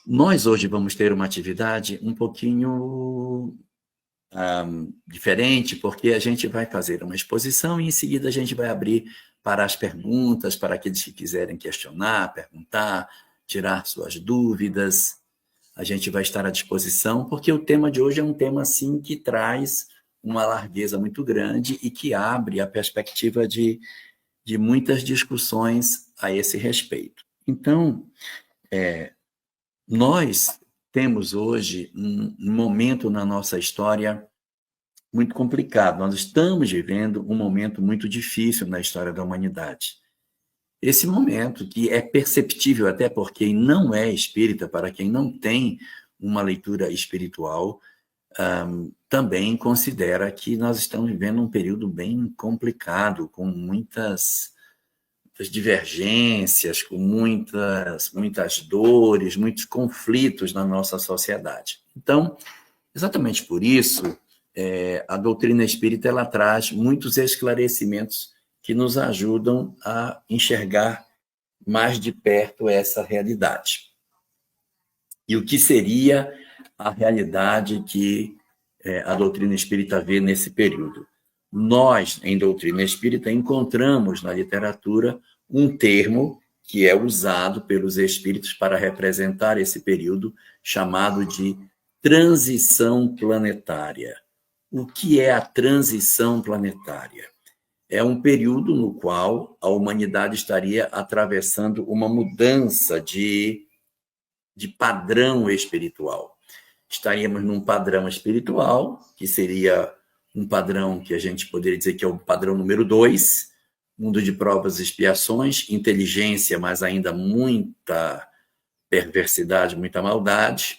Nós hoje vamos ter uma atividade um pouquinho diferente, porque a gente vai fazer uma exposição e em seguida a gente vai abrir para as perguntas, para aqueles que quiserem questionar, perguntar, tirar suas dúvidas. A gente vai estar à disposição, porque o tema de hoje é um tema assim que traz uma largueza muito grande e que abre a perspectiva de muitas discussões a esse respeito. Então, nós temos hoje um momento na nossa história muito complicado. Nós estamos vivendo um momento muito difícil na história da humanidade. Esse momento que é perceptível até por quem não é espírita, para quem não tem uma leitura espiritual, também considera que nós estamos vivendo um período bem complicado, com muitas divergências, com muitas dores, muitos conflitos na nossa sociedade. Então, exatamente por isso, a doutrina espírita ela traz muitos esclarecimentos que nos ajudam a enxergar mais de perto essa realidade. E o que seria a realidade que a doutrina espírita vê nesse período? Nós, em doutrina espírita, encontramos na literatura um termo que é usado pelos espíritos para representar esse período, chamado de transição planetária. O que é a transição planetária? É um período no qual a humanidade estaria atravessando uma mudança de padrão espiritual. Estaríamos num padrão espiritual, que seria um padrão que a gente poderia dizer que é o padrão número 2, mundo de provas e expiações, inteligência, mas ainda muita perversidade, muita maldade,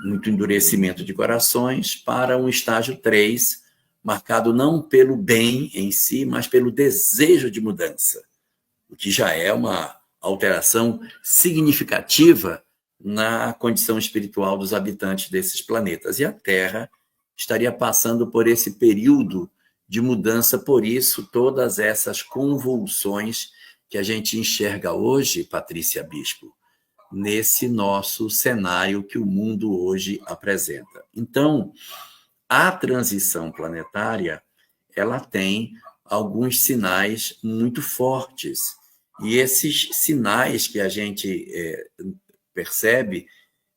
muito endurecimento de corações, para um estágio 3, marcado não pelo bem em si, mas pelo desejo de mudança, o que já é uma alteração significativa na condição espiritual dos habitantes desses planetas. E a Terra estaria passando por esse período de mudança, por isso todas essas convulsões que a gente enxerga hoje, Patrícia Bispo, nesse nosso cenário que o mundo hoje apresenta. Então, a transição planetária, ela tem alguns sinais muito fortes. E esses sinais que a gente percebe,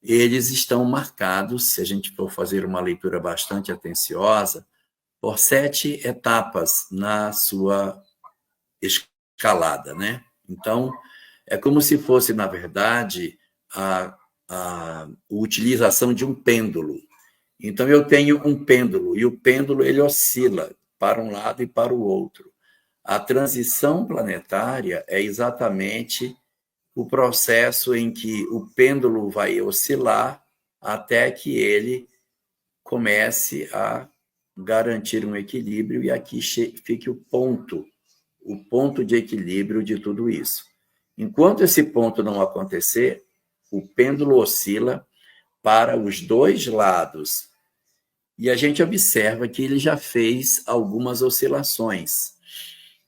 eles estão marcados, se a gente for fazer uma leitura bastante atenciosa, por 7 etapas na sua escalada, né? Então, é como se fosse, na verdade, a utilização de um pêndulo. Então, eu tenho um pêndulo, e o pêndulo ele oscila para um lado e para o outro. A transição planetária é exatamente o processo em que o pêndulo vai oscilar até que ele comece a garantir um equilíbrio, e aqui fique o ponto de equilíbrio de tudo isso. Enquanto esse ponto não acontecer, o pêndulo oscila para os dois lados. E a gente observa que ele já fez algumas oscilações.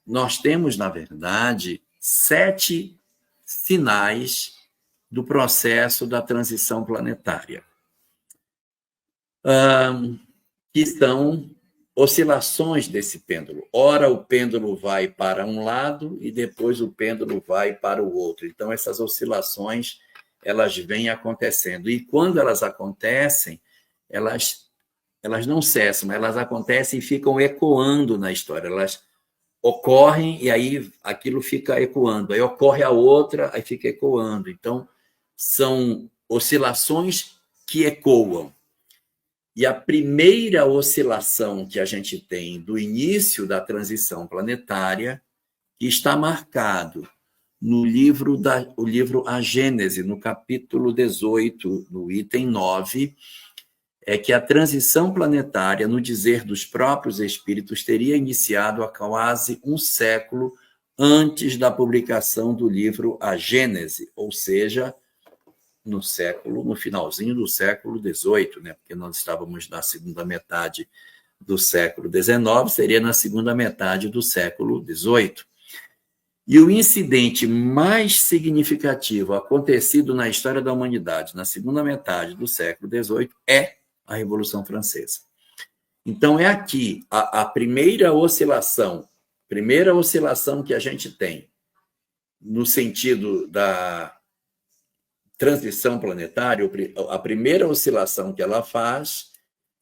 Nós temos, na verdade, 7 sinais do processo da transição planetária, que são oscilações desse pêndulo. Ora, o pêndulo vai para um lado e depois o pêndulo vai para o outro. Então, essas oscilações, elas vêm acontecendo. E quando elas acontecem, elas não cessam, elas acontecem e ficam ecoando na história. Elas ocorrem e aí aquilo fica ecoando. Aí ocorre a outra, aí fica ecoando. Então, são oscilações que ecoam. E a primeira oscilação que a gente tem do início da transição planetária, que está marcado no livro A Gênese, no capítulo 18, no item 9, é que a transição planetária, no dizer dos próprios espíritos, teria iniciado há quase um século antes da publicação do livro A Gênese, ou seja, no finalzinho do século XVIII, né? Porque nós estávamos na segunda metade do século XIX, seria na segunda metade do século XVIII. E o incidente mais significativo acontecido na história da humanidade, na segunda metade do século XVIII, é a Revolução Francesa. Então, é aqui a primeira oscilação que a gente tem no sentido da transição planetária, a primeira oscilação que ela faz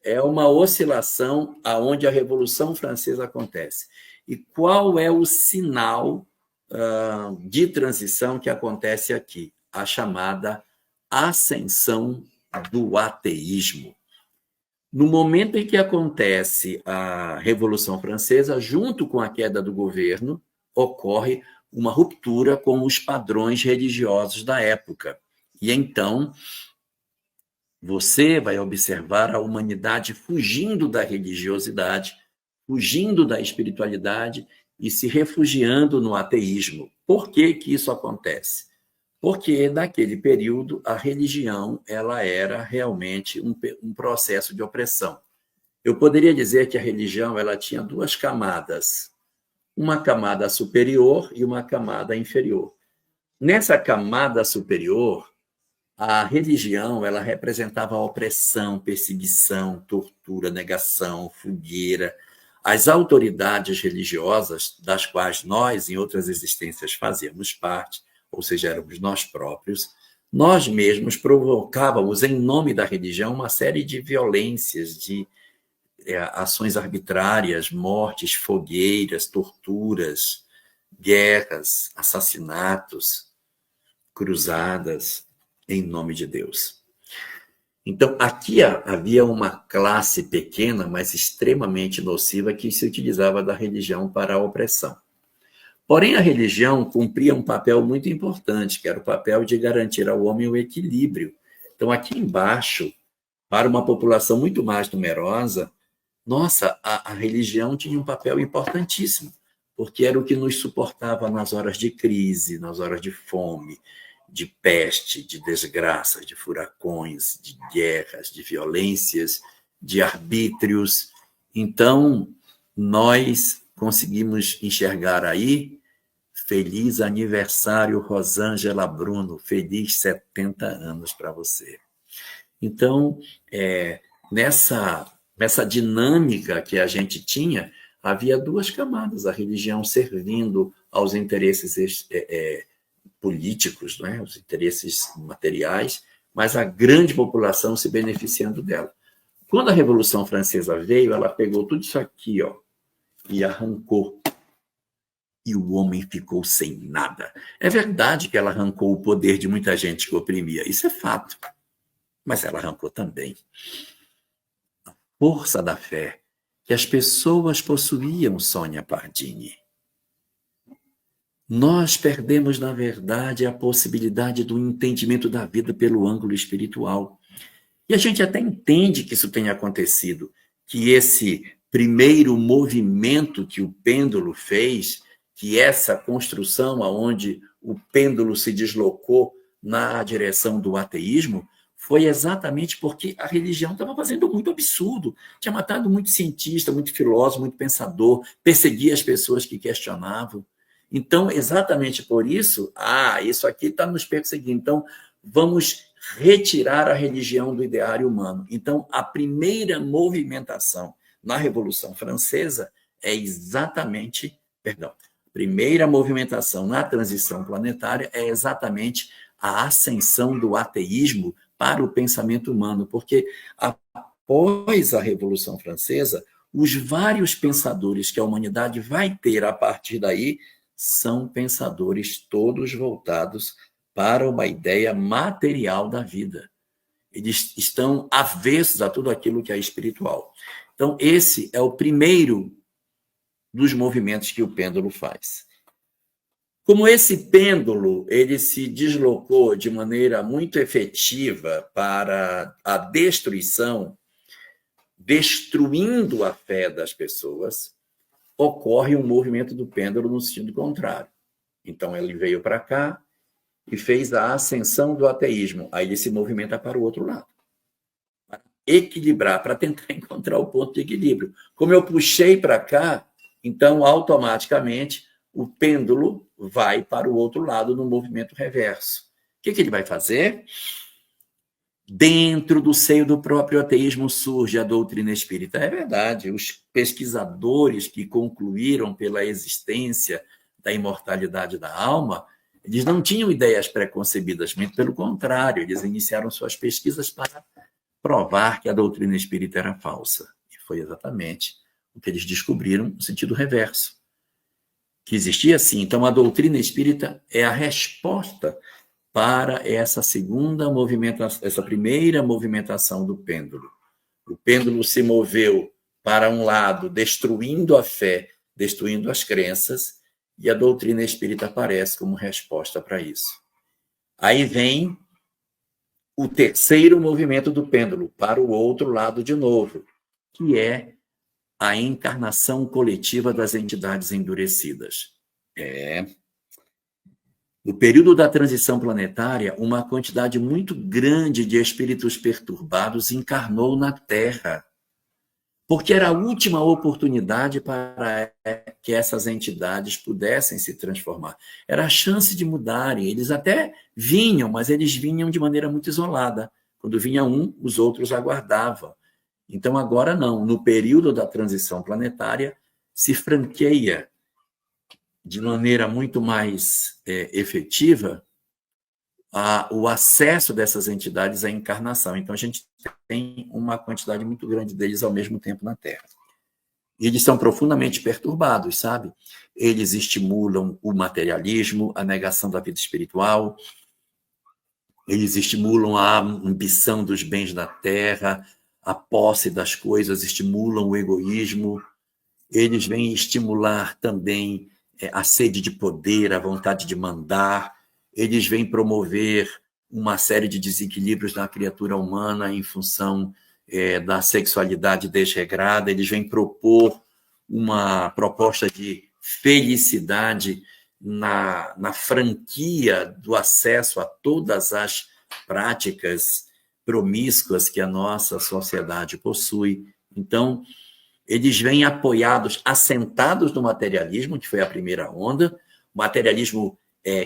é uma oscilação aonde a Revolução Francesa acontece. E qual é o sinal de transição que acontece aqui? A chamada ascensão do ateísmo. No momento em que acontece a Revolução Francesa, junto com a queda do governo, ocorre uma ruptura com os padrões religiosos da época. E então, você vai observar a humanidade fugindo da religiosidade, fugindo da espiritualidade e se refugiando no ateísmo. Por que que isso acontece? Porque, naquele período, a religião ela era realmente um processo de opressão. Eu poderia dizer que a religião ela tinha duas camadas, uma camada superior e uma camada inferior. Nessa camada superior, a religião ela representava a opressão, perseguição, tortura, negação, fogueira. As autoridades religiosas, das quais nós, em outras existências, fazíamos parte, ou seja, éramos nós próprios, nós mesmos provocávamos, em nome da religião, uma série de violências, de ações arbitrárias, mortes, fogueiras, torturas, guerras, assassinatos, cruzadas, em nome de Deus. Então, aqui havia uma classe pequena, mas extremamente nociva, que se utilizava da religião para a opressão. Porém, a religião cumpria um papel muito importante, que era o papel de garantir ao homem o equilíbrio. Então, aqui embaixo, para uma população muito mais numerosa, nossa, a religião tinha um papel importantíssimo, porque era o que nos suportava nas horas de crise, nas horas de fome, de peste, de desgraças, de furacões, de guerras, de violências, de arbítrios. Então, nós conseguimos enxergar aí, feliz aniversário, Rosângela Bruno, feliz 70 anos para você. Então, nessa dinâmica que a gente tinha, havia duas camadas, a religião servindo aos interesses políticos, não é? Os interesses materiais, mas a grande população se beneficiando dela. Quando a Revolução Francesa veio, ela pegou tudo isso aqui, e arrancou. E o homem ficou sem nada. É verdade que ela arrancou o poder de muita gente que oprimia, isso é fato. Mas ela arrancou também a força da fé que as pessoas possuíam, Sônia Pardini. Nós perdemos, na verdade, a possibilidade do entendimento da vida pelo ângulo espiritual. E a gente até entende que isso tenha acontecido, que esse primeiro movimento que o pêndulo fez, que essa construção aonde o pêndulo se deslocou na direção do ateísmo, foi exatamente porque a religião estava fazendo muito absurdo, tinha matado muito cientista, muito filósofo, muito pensador, perseguia as pessoas que questionavam. Então, exatamente por isso, isso aqui está nos perseguindo. Então, vamos retirar a religião do ideário humano. Então, a primeira movimentação na Revolução Francesa é exatamente, a primeira movimentação na transição planetária é exatamente a ascensão do ateísmo para o pensamento humano, porque após a Revolução Francesa, os vários pensadores que a humanidade vai ter a partir daí são pensadores todos voltados para uma ideia material da vida. Eles estão avessos a tudo aquilo que é espiritual. Então, esse é o primeiro dos movimentos que o pêndulo faz. Como esse pêndulo ele se deslocou de maneira muito efetiva para a destruição, destruindo a fé das pessoas, ocorre um movimento do pêndulo no sentido contrário. Então, ele veio para cá e fez a ascensão do ateísmo. Aí ele se movimenta para o outro lado. Para equilibrar, para tentar encontrar o ponto de equilíbrio. Como eu puxei para cá, então, automaticamente, o pêndulo vai para o outro lado no movimento reverso. O que ele vai fazer? Dentro do seio do próprio ateísmo surge a doutrina espírita. É verdade, os pesquisadores que concluíram pela existência da imortalidade da alma, eles não tinham ideias preconcebidas, muito pelo contrário, eles iniciaram suas pesquisas para provar que a doutrina espírita era falsa. E foi exatamente o que eles descobriram no sentido reverso, que existia sim. Então, a doutrina espírita é a resposta para essa segunda movimentação, essa primeira movimentação do pêndulo. O pêndulo se moveu para um lado, destruindo a fé, destruindo as crenças, e a doutrina espírita aparece como resposta para isso. Aí vem o terceiro movimento do pêndulo, para o outro lado de novo, que é a encarnação coletiva das entidades endurecidas. No período da transição planetária, uma quantidade muito grande de espíritos perturbados encarnou na Terra, porque era a última oportunidade para que essas entidades pudessem se transformar. Era a chance de mudarem. Eles até vinham, mas eles vinham de maneira muito isolada. Quando vinha um, os outros aguardavam. Então, agora não. No período da transição planetária, se franqueia de maneira muito mais efetiva o acesso dessas entidades à encarnação. Então, a gente tem uma quantidade muito grande deles ao mesmo tempo na Terra. E eles são profundamente perturbados, sabe? Eles estimulam o materialismo, a negação da vida espiritual, eles estimulam a ambição dos bens da Terra, a posse das coisas, estimulam o egoísmo, eles vêm estimular também a sede de poder, a vontade de mandar, eles vêm promover uma série de desequilíbrios na criatura humana em função da sexualidade desregrada, eles vêm propor uma proposta de felicidade na franquia do acesso a todas as práticas promíscuas que a nossa sociedade possui. Então, eles vêm apoiados, assentados no materialismo, que foi a primeira onda. O materialismo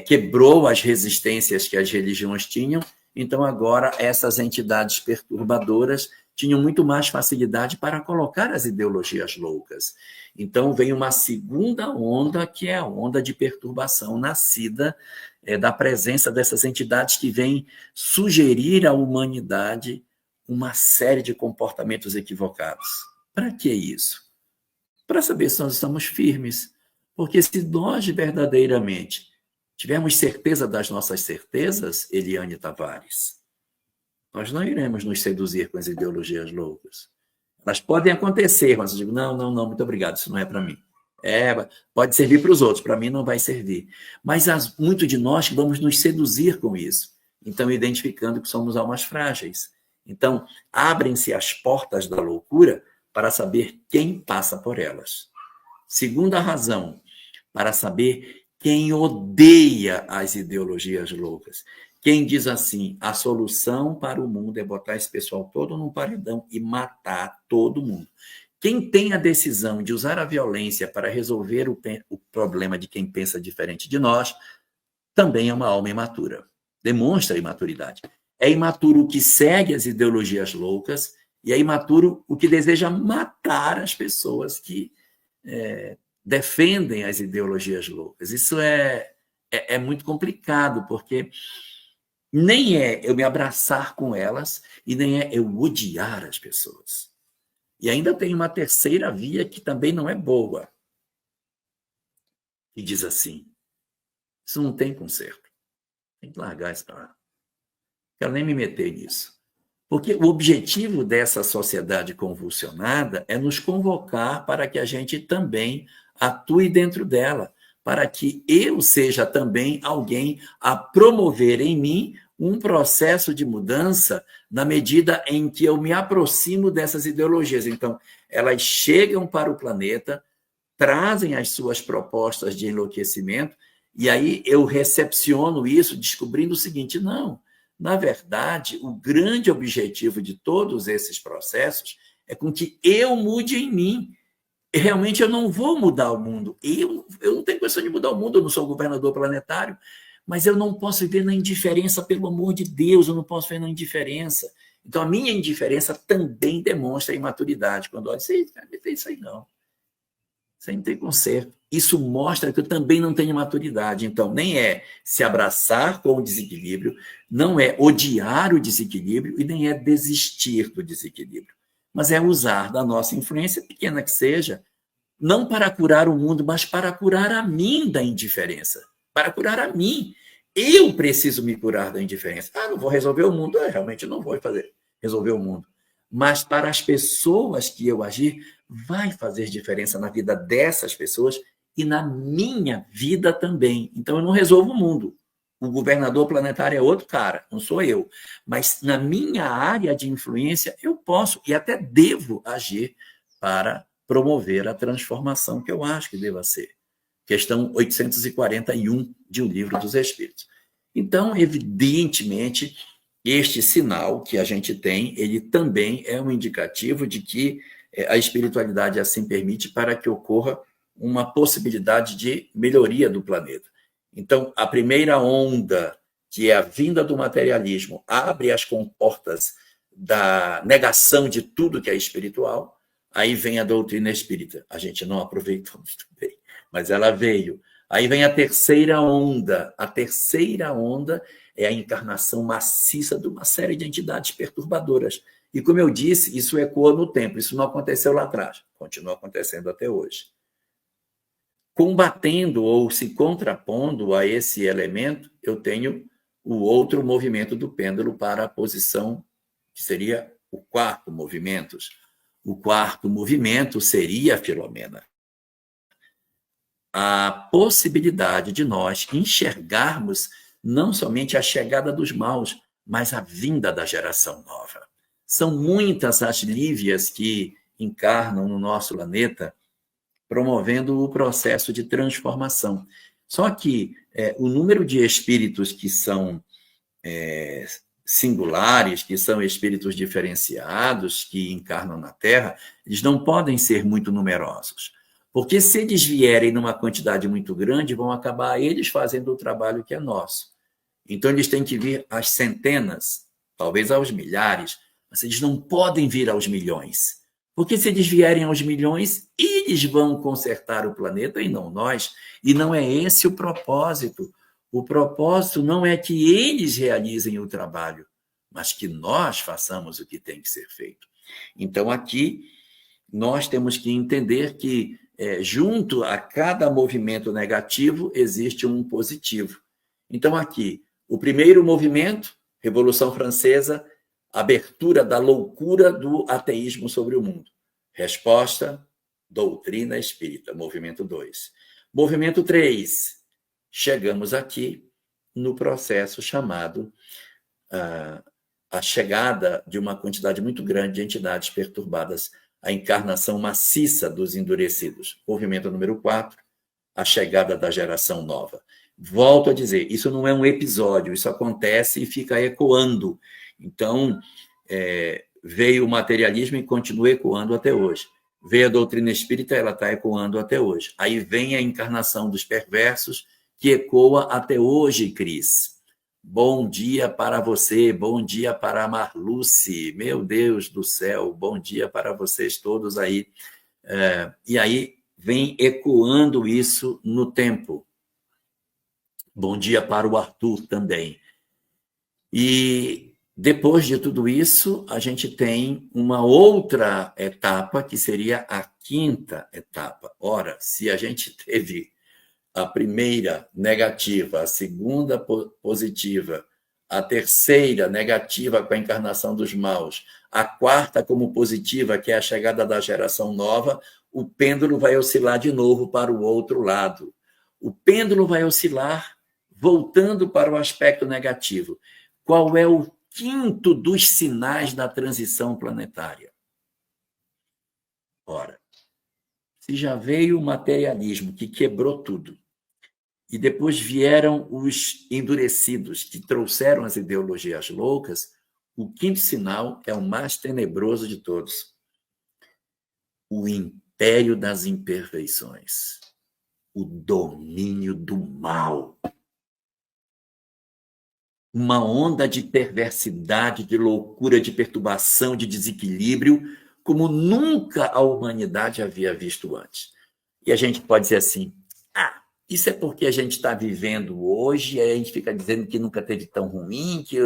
quebrou as resistências que as religiões tinham, então agora essas entidades perturbadoras tinham muito mais facilidade para colocar as ideologias loucas. Então vem uma segunda onda, que é a onda de perturbação nascida da presença dessas entidades que vêm sugerir à humanidade uma série de comportamentos equivocados. Para que isso? Para saber se nós estamos firmes. Porque se nós verdadeiramente tivermos certeza das nossas certezas, Eliane Tavares, nós não iremos nos seduzir com as ideologias loucas. Elas podem acontecer, mas eu digo, não, muito obrigado, isso não é para mim. Pode servir para os outros, para mim não vai servir. Mas muito de nós vamos nos seduzir com isso. Então, identificando que somos almas frágeis. Então, abrem-se as portas da loucura para saber quem passa por elas. Segunda razão, para saber quem odeia as ideologias loucas. Quem diz assim, a solução para o mundo é botar esse pessoal todo num paredão e matar todo mundo. Quem tem a decisão de usar a violência para resolver o problema de quem pensa diferente de nós, também é uma alma imatura. Demonstra imaturidade. É imaturo o que segue as ideologias loucas e é imaturo o que deseja matar as pessoas que defendem as ideologias loucas. Isso é muito complicado, porque nem é eu me abraçar com elas e nem é eu odiar as pessoas. E ainda tem uma terceira via que também não é boa, que diz assim, isso não tem conserto. Tem que largar isso para lá. Não quero nem me meter nisso. Porque o objetivo dessa sociedade convulsionada é nos convocar para que a gente também atue dentro dela, para que eu seja também alguém a promover em mim um processo de mudança na medida em que eu me aproximo dessas ideologias. Então, elas chegam para o planeta, trazem as suas propostas de enlouquecimento, e aí eu recepciono isso descobrindo o seguinte, não, na verdade, o grande objetivo de todos esses processos é com que eu mude em mim. realmente eu não vou mudar o mundo. Eu não tenho questão de mudar o mundo, eu não sou governador planetário, mas eu não posso viver na indiferença, pelo amor de Deus, eu não posso viver na indiferença. Então, a minha indiferença também demonstra imaturidade. Quando olha, você não fez isso aí, não. Isso aí não tem conserto. Isso mostra que eu também não tenho maturidade. Então, nem é se abraçar com o desequilíbrio, não é odiar o desequilíbrio e nem é desistir do desequilíbrio. Mas é usar da nossa influência, pequena que seja, não para curar o mundo, mas para curar a mim da indiferença. Para curar a mim. Eu preciso me curar da indiferença. Não vou resolver o mundo. Realmente não vou resolver o mundo. Mas para as pessoas que eu agir, vai fazer diferença na vida dessas pessoas e na minha vida também. Então, eu não resolvo o mundo. O governador planetário é outro cara, não sou eu. Mas na minha área de influência, eu posso e até devo agir para promover a transformação que eu acho que deva ser. Questão 841 de O Livro dos Espíritos. Então, evidentemente, este sinal que a gente tem, ele também é um indicativo de que a espiritualidade assim permite para que ocorra uma possibilidade de melhoria do planeta. Então, a primeira onda, que é a vinda do materialismo, abre as comportas da negação de tudo que é espiritual. Aí vem a doutrina espírita. A gente não aproveitou muito bem, mas ela veio. Aí vem a terceira onda. A terceira onda é a encarnação maciça de uma série de entidades perturbadoras. E, como eu disse, isso ecoa no tempo. Isso não aconteceu lá atrás. Continua acontecendo até hoje. Combatendo ou se contrapondo a esse elemento, eu tenho o outro movimento do pêndulo para a posição que seria o quarto movimento. O quarto movimento seria, Filomena, a possibilidade de nós enxergarmos não somente a chegada dos maus, mas a vinda da geração nova. São muitas as lívias que encarnam no nosso planeta, promovendo o processo de transformação. Só que o número de espíritos que são singulares, que são espíritos diferenciados, que encarnam na Terra, eles não podem ser muito numerosos. Porque se eles vierem numa quantidade muito grande, vão acabar eles fazendo o trabalho que é nosso. Então, eles têm que vir às centenas, talvez aos milhares, mas eles não podem vir aos milhões. Porque se eles vierem aos milhões, eles vão consertar o planeta e não nós. E não é esse o propósito. O propósito não é que eles realizem o trabalho, mas que nós façamos o que tem que ser feito. Então, aqui, nós temos que entender que, junto a cada movimento negativo, existe um positivo. Então, aqui, o primeiro movimento, Revolução Francesa, abertura da loucura do ateísmo sobre o mundo. Resposta, doutrina espírita, movimento 2. Movimento 3, chegamos aqui no processo chamado a chegada de uma quantidade muito grande de entidades perturbadas, a encarnação maciça dos endurecidos. Movimento número 4, a chegada da geração nova. Volto a dizer, isso não é um episódio, isso acontece e fica ecoando. Então, veio o materialismo e continua ecoando até hoje. Veio a doutrina espírita, ela está ecoando até hoje. Aí vem a encarnação dos perversos, que ecoa até hoje, Cris. Bom dia para você, bom dia para a Marluce, meu Deus do céu, bom dia para vocês todos aí. E aí vem ecoando isso no tempo. Bom dia para o Arthur também. E depois de tudo isso, a gente tem uma outra etapa, que seria a quinta etapa. Ora, se a gente teve a primeira negativa, a segunda positiva, a terceira negativa com a encarnação dos maus, a quarta como positiva, que é a chegada da geração nova, o pêndulo vai oscilar de novo para o outro lado. O pêndulo vai oscilar voltando para o aspecto negativo. Qual é o quinto dos sinais da transição planetária? Ora, se já veio o materialismo que quebrou tudo, e depois vieram os endurecidos que trouxeram as ideologias loucas, o quinto sinal é o mais tenebroso de todos. O império das imperfeições, o domínio do mal. Uma onda de perversidade, de loucura, de perturbação, de desequilíbrio, como nunca a humanidade havia visto antes. E a gente pode dizer assim, isso é porque a gente está vivendo hoje, e aí a gente fica dizendo que nunca teve tão ruim, que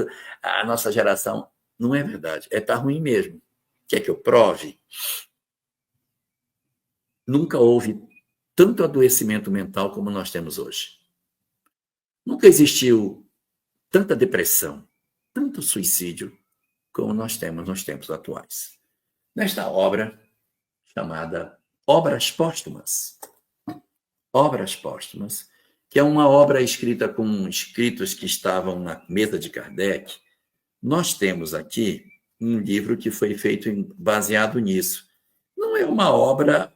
a nossa geração... Não é verdade, tá ruim mesmo. Quer que eu prove? Nunca houve tanto adoecimento mental como nós temos hoje. Nunca existiu tanta depressão, tanto suicídio, como nós temos nos tempos atuais. Nesta obra, chamada Obras Póstumas. Obras Póstumas, que é uma obra escrita com escritos que estavam na mesa de Kardec, nós temos aqui um livro que foi feito baseado nisso. Não é uma obra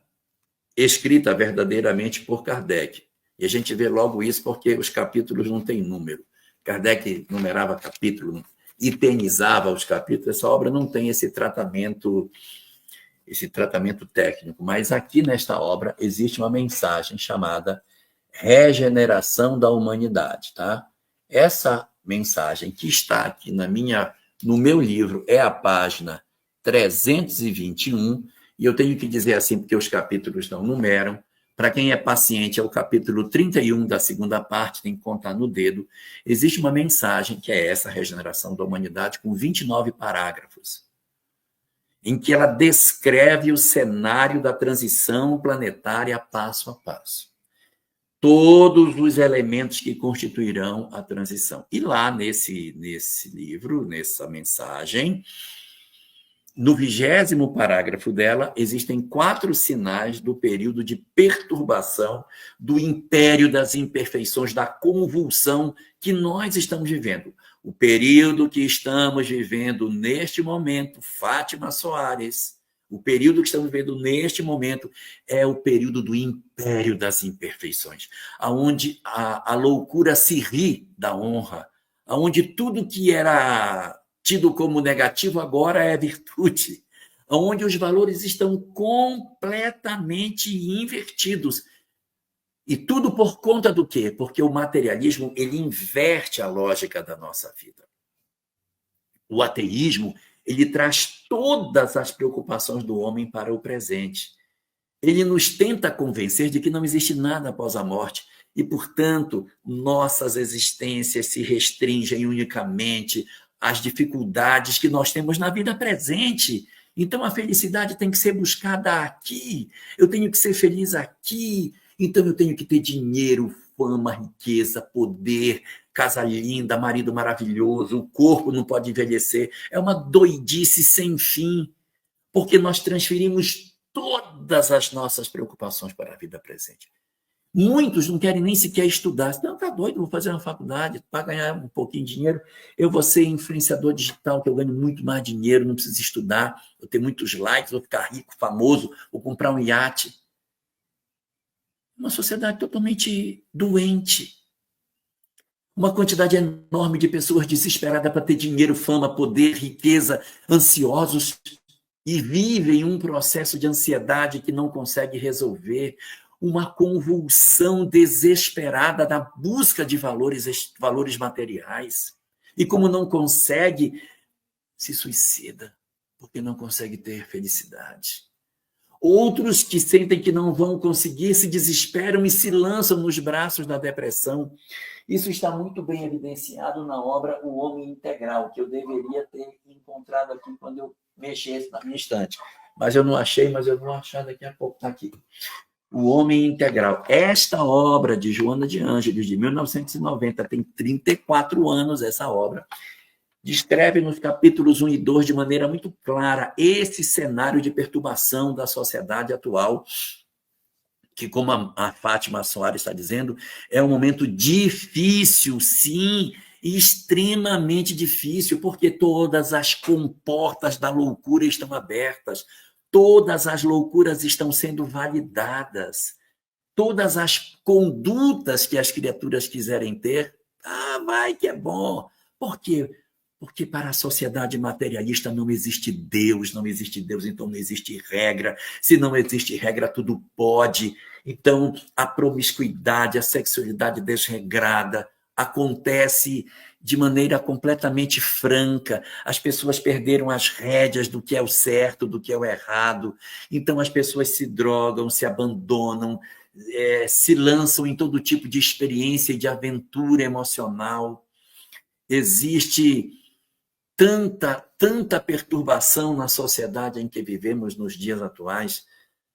escrita verdadeiramente por Kardec. E a gente vê logo isso porque os capítulos não têm número. Kardec numerava capítulo, eternizava os capítulos. Essa obra não tem esse tratamento técnico. Mas aqui nesta obra existe uma mensagem chamada Regeneração da Humanidade. Tá? Essa mensagem que está aqui no meu livro é a página 321, e eu tenho que dizer assim porque os capítulos não numeram. Para quem é paciente, é o capítulo 31 da segunda parte, tem que contar no dedo. Existe uma mensagem, que é essa, Regeneração da Humanidade, com 29 parágrafos, em que ela descreve o cenário da transição planetária passo a passo. Todos os elementos que constituirão a transição. E lá nesse livro, nessa mensagem, no 20º parágrafo dela, existem 4 sinais do período de perturbação, do império das imperfeições, da convulsão que nós estamos vivendo. O período que estamos vivendo neste momento, Fátima Soares, o período que estamos vivendo neste momento é o período do império das imperfeições, onde a loucura se ri da honra, onde tudo que era tido como negativo agora é virtude, onde os valores estão completamente invertidos. E tudo por conta do quê? Porque o materialismo ele inverte a lógica da nossa vida. O ateísmo ele traz todas as preocupações do homem para o presente. Ele nos tenta convencer de que não existe nada após a morte e, portanto, nossas existências se restringem unicamente às dificuldades que nós temos na vida presente. Então, a felicidade tem que ser buscada aqui. Eu tenho que ser feliz aqui. Então, eu tenho que ter dinheiro, fama, riqueza, poder, casa linda, marido maravilhoso, o corpo não pode envelhecer. É uma doidice sem fim, porque nós transferimos todas as nossas preocupações para a vida presente. Muitos não querem nem sequer estudar. Não, tá doido, vou fazer uma faculdade para ganhar um pouquinho de dinheiro. Eu vou ser influenciador digital, que eu ganho muito mais dinheiro, não preciso estudar, vou ter muitos likes, vou ficar rico, famoso, vou comprar um iate. Uma sociedade totalmente doente. Uma quantidade enorme de pessoas desesperadas para ter dinheiro, fama, poder, riqueza, ansiosos, e vivem um processo de ansiedade que não consegue resolver, uma convulsão desesperada da busca de valores materiais. E como não consegue, se suicida, porque não consegue ter felicidade. Outros que sentem que não vão conseguir se desesperam e se lançam nos braços da depressão. Isso está muito bem evidenciado na obra O Homem Integral, que eu deveria ter encontrado aqui quando eu mexesse na minha estante. Mas eu não achei, mas eu vou achar daqui a pouco. Está aqui. O Homem Integral. Esta obra de Joana de Ângeles, de 1990, tem 34 anos essa obra, descreve nos capítulos 1 e 2 de maneira muito clara esse cenário de perturbação da sociedade atual, que, como a Fátima Soares está dizendo, é um momento difícil, sim, extremamente difícil, porque todas as comportas da loucura estão abertas, todas as loucuras estão sendo validadas, todas as condutas que as criaturas quiserem ter, vai que é bom. Por quê? Porque para a sociedade materialista não existe Deus, então não existe regra. Se não existe regra, tudo pode. Então, a promiscuidade, a sexualidade desregrada acontece de maneira completamente franca. As pessoas perderam as rédeas do que é o certo, do que é o errado. Então, as pessoas se drogam, se abandonam, se lançam em todo tipo de experiência e de aventura emocional. Existe tanta perturbação na sociedade em que vivemos nos dias atuais,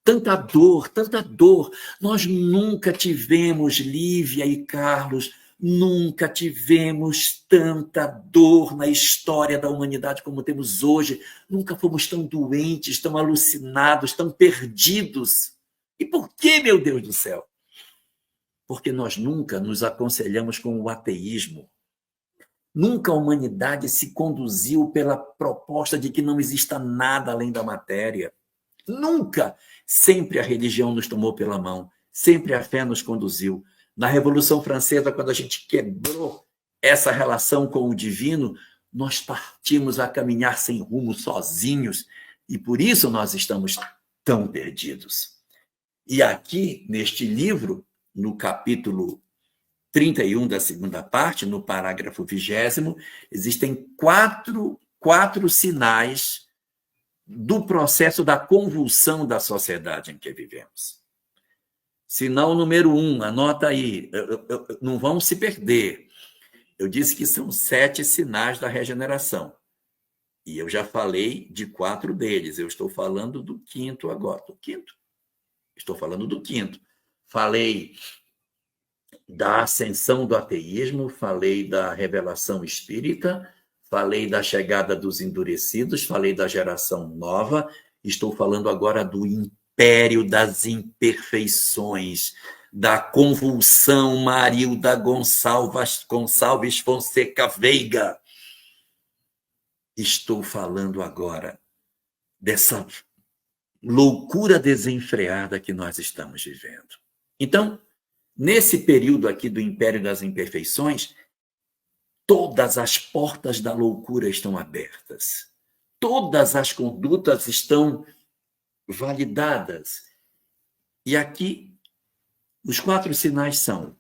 tanta dor, tanta dor. Nós nunca tivemos, Lívia e Carlos, nunca tivemos tanta dor na história da humanidade como temos hoje. Nunca fomos tão doentes, tão alucinados, tão perdidos. E por que, meu Deus do céu? Porque nós nunca nos aconselhamos com o ateísmo. Nunca a humanidade se conduziu pela proposta de que não exista nada além da matéria. Nunca. Sempre a religião nos tomou pela mão, sempre a fé nos conduziu. Na Revolução Francesa, quando a gente quebrou essa relação com o divino, nós partimos a caminhar sem rumo, sozinhos, e por isso nós estamos tão perdidos. E aqui, neste livro, no capítulo 31 da segunda parte, no parágrafo 20º, existem quatro sinais do processo da convulsão da sociedade em que vivemos. Sinal número 1, anota aí, não vão se perder. Eu disse que são 7 sinais da regeneração. E eu já falei de 4 deles. Eu estou falando do 5º agora. Estou falando do 5º. Falei da ascensão do ateísmo, falei da revelação espírita, falei da chegada dos endurecidos, falei da geração nova, estou falando agora do império das imperfeições, da convulsão Marilda Gonçalves Fonseca Veiga. Estou falando agora dessa loucura desenfreada que nós estamos vivendo. Então, nesse período aqui do Império das Imperfeições, todas as portas da loucura estão abertas. Todas as condutas estão validadas. E aqui, os 4 sinais são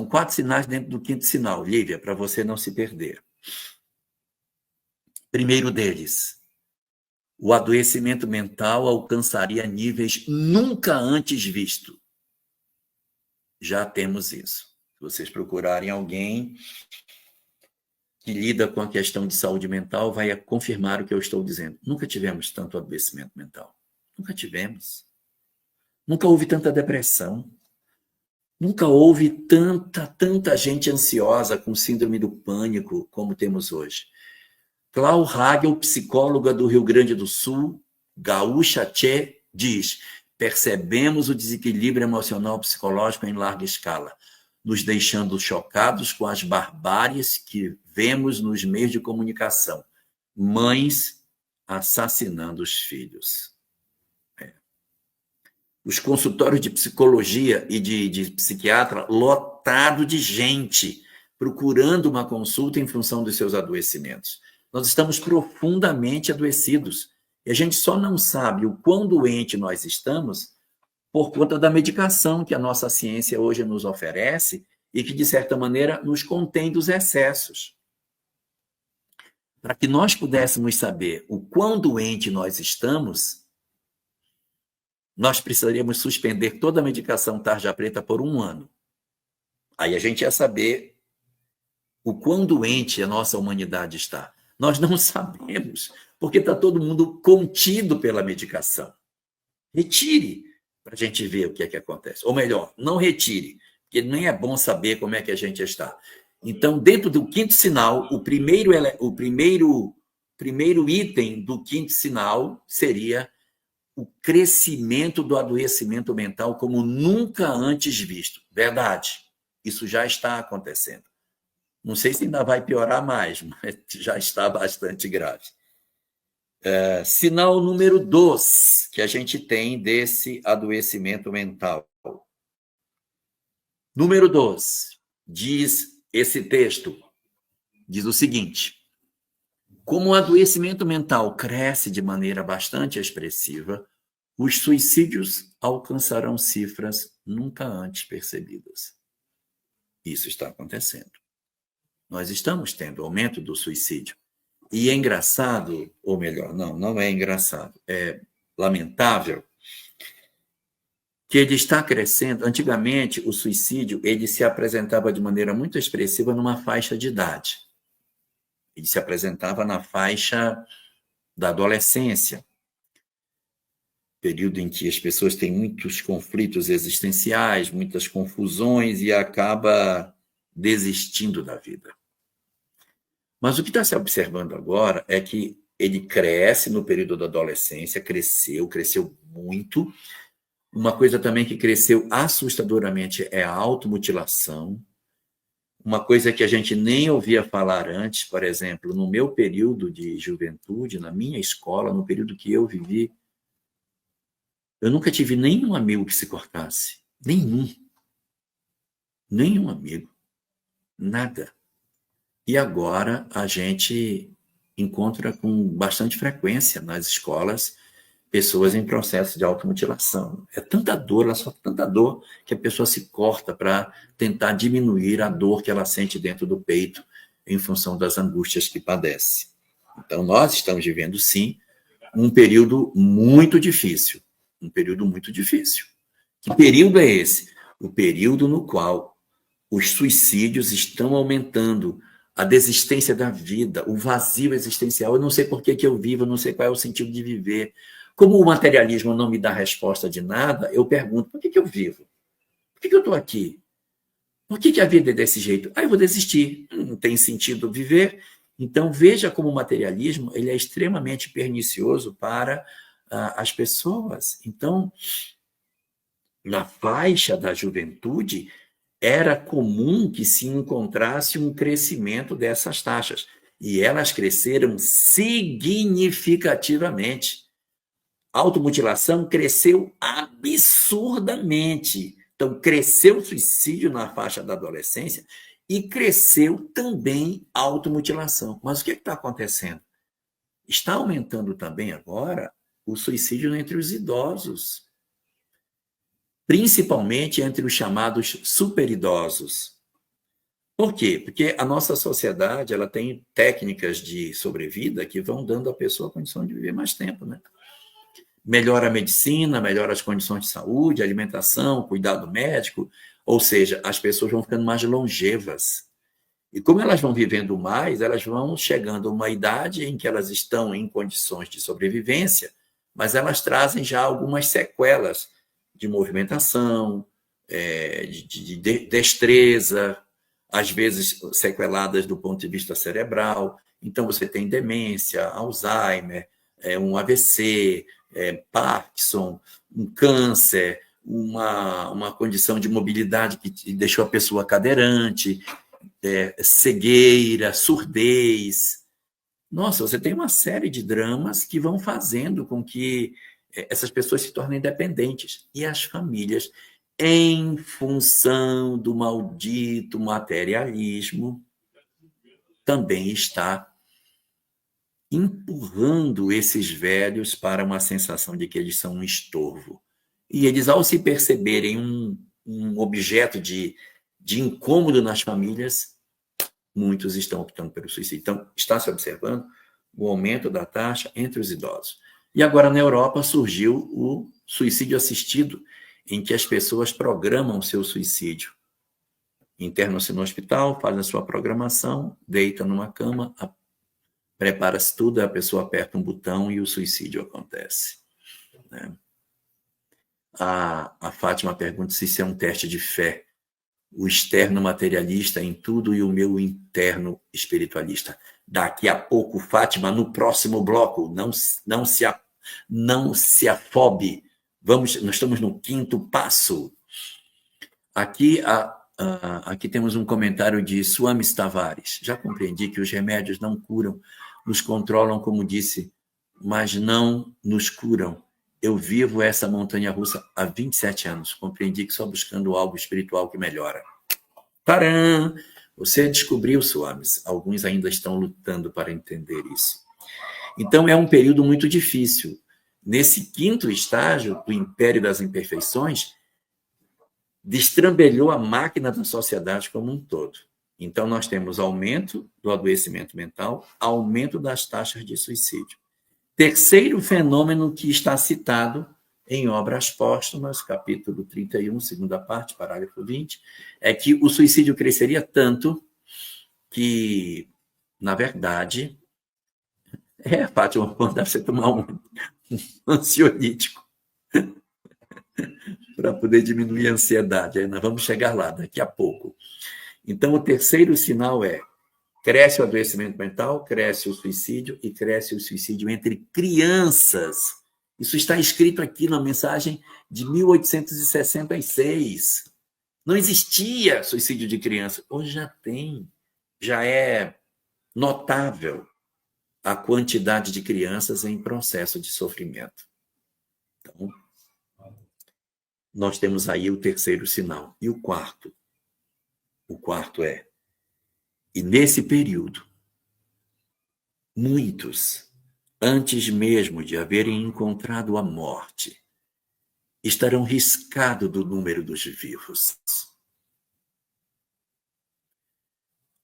4 sinais dentro do 5º sinal, Lívia, para você não se perder. Primeiro deles, o adoecimento mental alcançaria níveis nunca antes vistos. Já temos isso. Se vocês procurarem alguém que lida com a questão de saúde mental, vai confirmar o que eu estou dizendo. Nunca tivemos tanto adoecimento mental. Nunca tivemos. Nunca houve tanta depressão. Nunca houve tanta gente ansiosa com síndrome do pânico como temos hoje. Clau Hagel, psicóloga do Rio Grande do Sul, gaúcha tchê, diz: percebemos o desequilíbrio emocional psicológico em larga escala, nos deixando chocados com as barbáries que vemos nos meios de comunicação. Mães assassinando os filhos. Os consultórios de psicologia e de psiquiatra lotado de gente procurando uma consulta em função dos seus adoecimentos. Nós estamos profundamente adoecidos. E a gente só não sabe o quão doente nós estamos por conta da medicação que a nossa ciência hoje nos oferece e que, de certa maneira, nos contém dos excessos. Para que nós pudéssemos saber o quão doente nós estamos, nós precisaríamos suspender toda a medicação tarja preta por 1 ano. Aí a gente ia saber o quão doente a nossa humanidade está. Nós não sabemos, porque está todo mundo contido pela medicação. Retire, para a gente ver o que é que acontece. Ou melhor, não retire, porque nem é bom saber como é que a gente está. Então, dentro do 5º sinal, o primeiro item do 5º sinal seria o crescimento do adoecimento mental como nunca antes visto. Verdade, isso já está acontecendo. Não sei se ainda vai piorar mais, mas já está bastante grave. Sinal número 2 que a gente tem desse adoecimento mental. Número 2, diz esse texto: diz o seguinte: como o adoecimento mental cresce de maneira bastante expressiva, os suicídios alcançarão cifras nunca antes percebidas. Isso está acontecendo. Nós estamos tendo aumento do suicídio. E é engraçado, ou melhor, não é engraçado, é lamentável, que ele está crescendo. Antigamente, o suicídio ele se apresentava de maneira muito expressiva numa faixa de idade. Ele se apresentava na faixa da adolescência, período em que as pessoas têm muitos conflitos existenciais, muitas confusões e acaba desistindo da vida. Mas o que está se observando agora é que ele cresce no período da adolescência, cresceu muito. Uma coisa também que cresceu assustadoramente é a automutilação. Uma coisa que a gente nem ouvia falar antes, por exemplo, no meu período de juventude, na minha escola, no período que eu vivi, eu nunca tive nenhum amigo que se cortasse. Nenhum amigo. Nada. E agora a gente encontra com bastante frequência nas escolas pessoas em processo de automutilação. É tanta dor, ela sofre tanta dor, que a pessoa se corta para tentar diminuir a dor que ela sente dentro do peito em função das angústias que padece. Então, nós estamos vivendo, sim, um período muito difícil. Um período muito difícil. Que período é esse? O período no qual os suicídios estão aumentando, a desistência da vida, o vazio existencial. Eu não sei por que eu vivo, eu não sei qual é o sentido de viver. Como o materialismo não me dá resposta de nada, eu pergunto, por que eu vivo? Por que eu estou aqui? Por que a vida é desse jeito? Eu vou desistir, não tem sentido viver. Então, veja como o materialismo ele é extremamente pernicioso para as pessoas. Então, na faixa da juventude, era comum que se encontrasse um crescimento dessas taxas. E elas cresceram significativamente. A automutilação cresceu absurdamente. Então, cresceu o suicídio na faixa da adolescência e cresceu também a automutilação. Mas o que está acontecendo? Está aumentando também agora o suicídio entre os idosos, principalmente entre os chamados superidosos. Por quê? Porque a nossa sociedade ela tem técnicas de sobrevida que vão dando à pessoa a condição de viver mais tempo, né? Melhora a medicina, melhora as condições de saúde, alimentação, cuidado médico, ou seja, as pessoas vão ficando mais longevas. E como elas vão vivendo mais, elas vão chegando a uma idade em que elas estão em condições de sobrevivência, mas elas trazem já algumas sequelas de movimentação, de destreza, às vezes sequeladas do ponto de vista cerebral. Então, você tem demência, Alzheimer, um AVC, Parkinson, um câncer, uma condição de mobilidade que deixou a pessoa cadeirante, cegueira, surdez. Nossa, você tem uma série de dramas que vão fazendo com que essas pessoas se tornem dependentes. E as famílias, em função do maldito materialismo, também está empurrando esses velhos para uma sensação de que eles são um estorvo. E eles, ao se perceberem um objeto de incômodo nas famílias, muitos estão optando pelo suicídio. Então, está se observando o aumento da taxa entre os idosos. E agora, na Europa, surgiu o suicídio assistido, em que as pessoas programam seu suicídio. Internam-se no hospital, fazem a sua programação, deitam numa cama, prepara-se tudo, a pessoa aperta um botão e o suicídio acontece. Né? A Fátima pergunta se isso é um teste de fé. O externo materialista em tudo e o meu interno espiritualista. Daqui a pouco, Fátima, no próximo bloco, não se afobe. Nós estamos no 5º passo. Aqui temos um comentário de Suamis Tavares. Já compreendi que os remédios não curam, nos controlam, como disse, mas não nos curam. Eu vivo essa montanha-russa há 27 anos. Compreendi que só buscando algo espiritual que melhora. Tcharam! Você descobriu, Swamis, alguns ainda estão lutando para entender isso. Então, é um período muito difícil. Nesse quinto estágio do Império das Imperfeições, destrambelhou a máquina da sociedade como um todo. Então, nós temos aumento do adoecimento mental, aumento das taxas de suicídio. Terceiro fenômeno que está citado em Obras Póstumas, capítulo 31, segunda parte, parágrafo 20, é que o suicídio cresceria tanto que, na verdade, Fátima, deve você tomar um ansiolítico para poder diminuir a ansiedade. Aí nós vamos chegar lá daqui a pouco. Então, o terceiro sinal é: cresce o adoecimento mental, cresce o suicídio e cresce o suicídio entre crianças. Isso está escrito aqui na mensagem de 1866. Não existia suicídio de criança. Hoje já tem. Já é notável a quantidade de crianças em processo de sofrimento. Então, nós temos aí o terceiro sinal. E o quarto? O quarto é: e nesse período, muitos, antes mesmo de haverem encontrado a morte, estarão riscados do número dos vivos.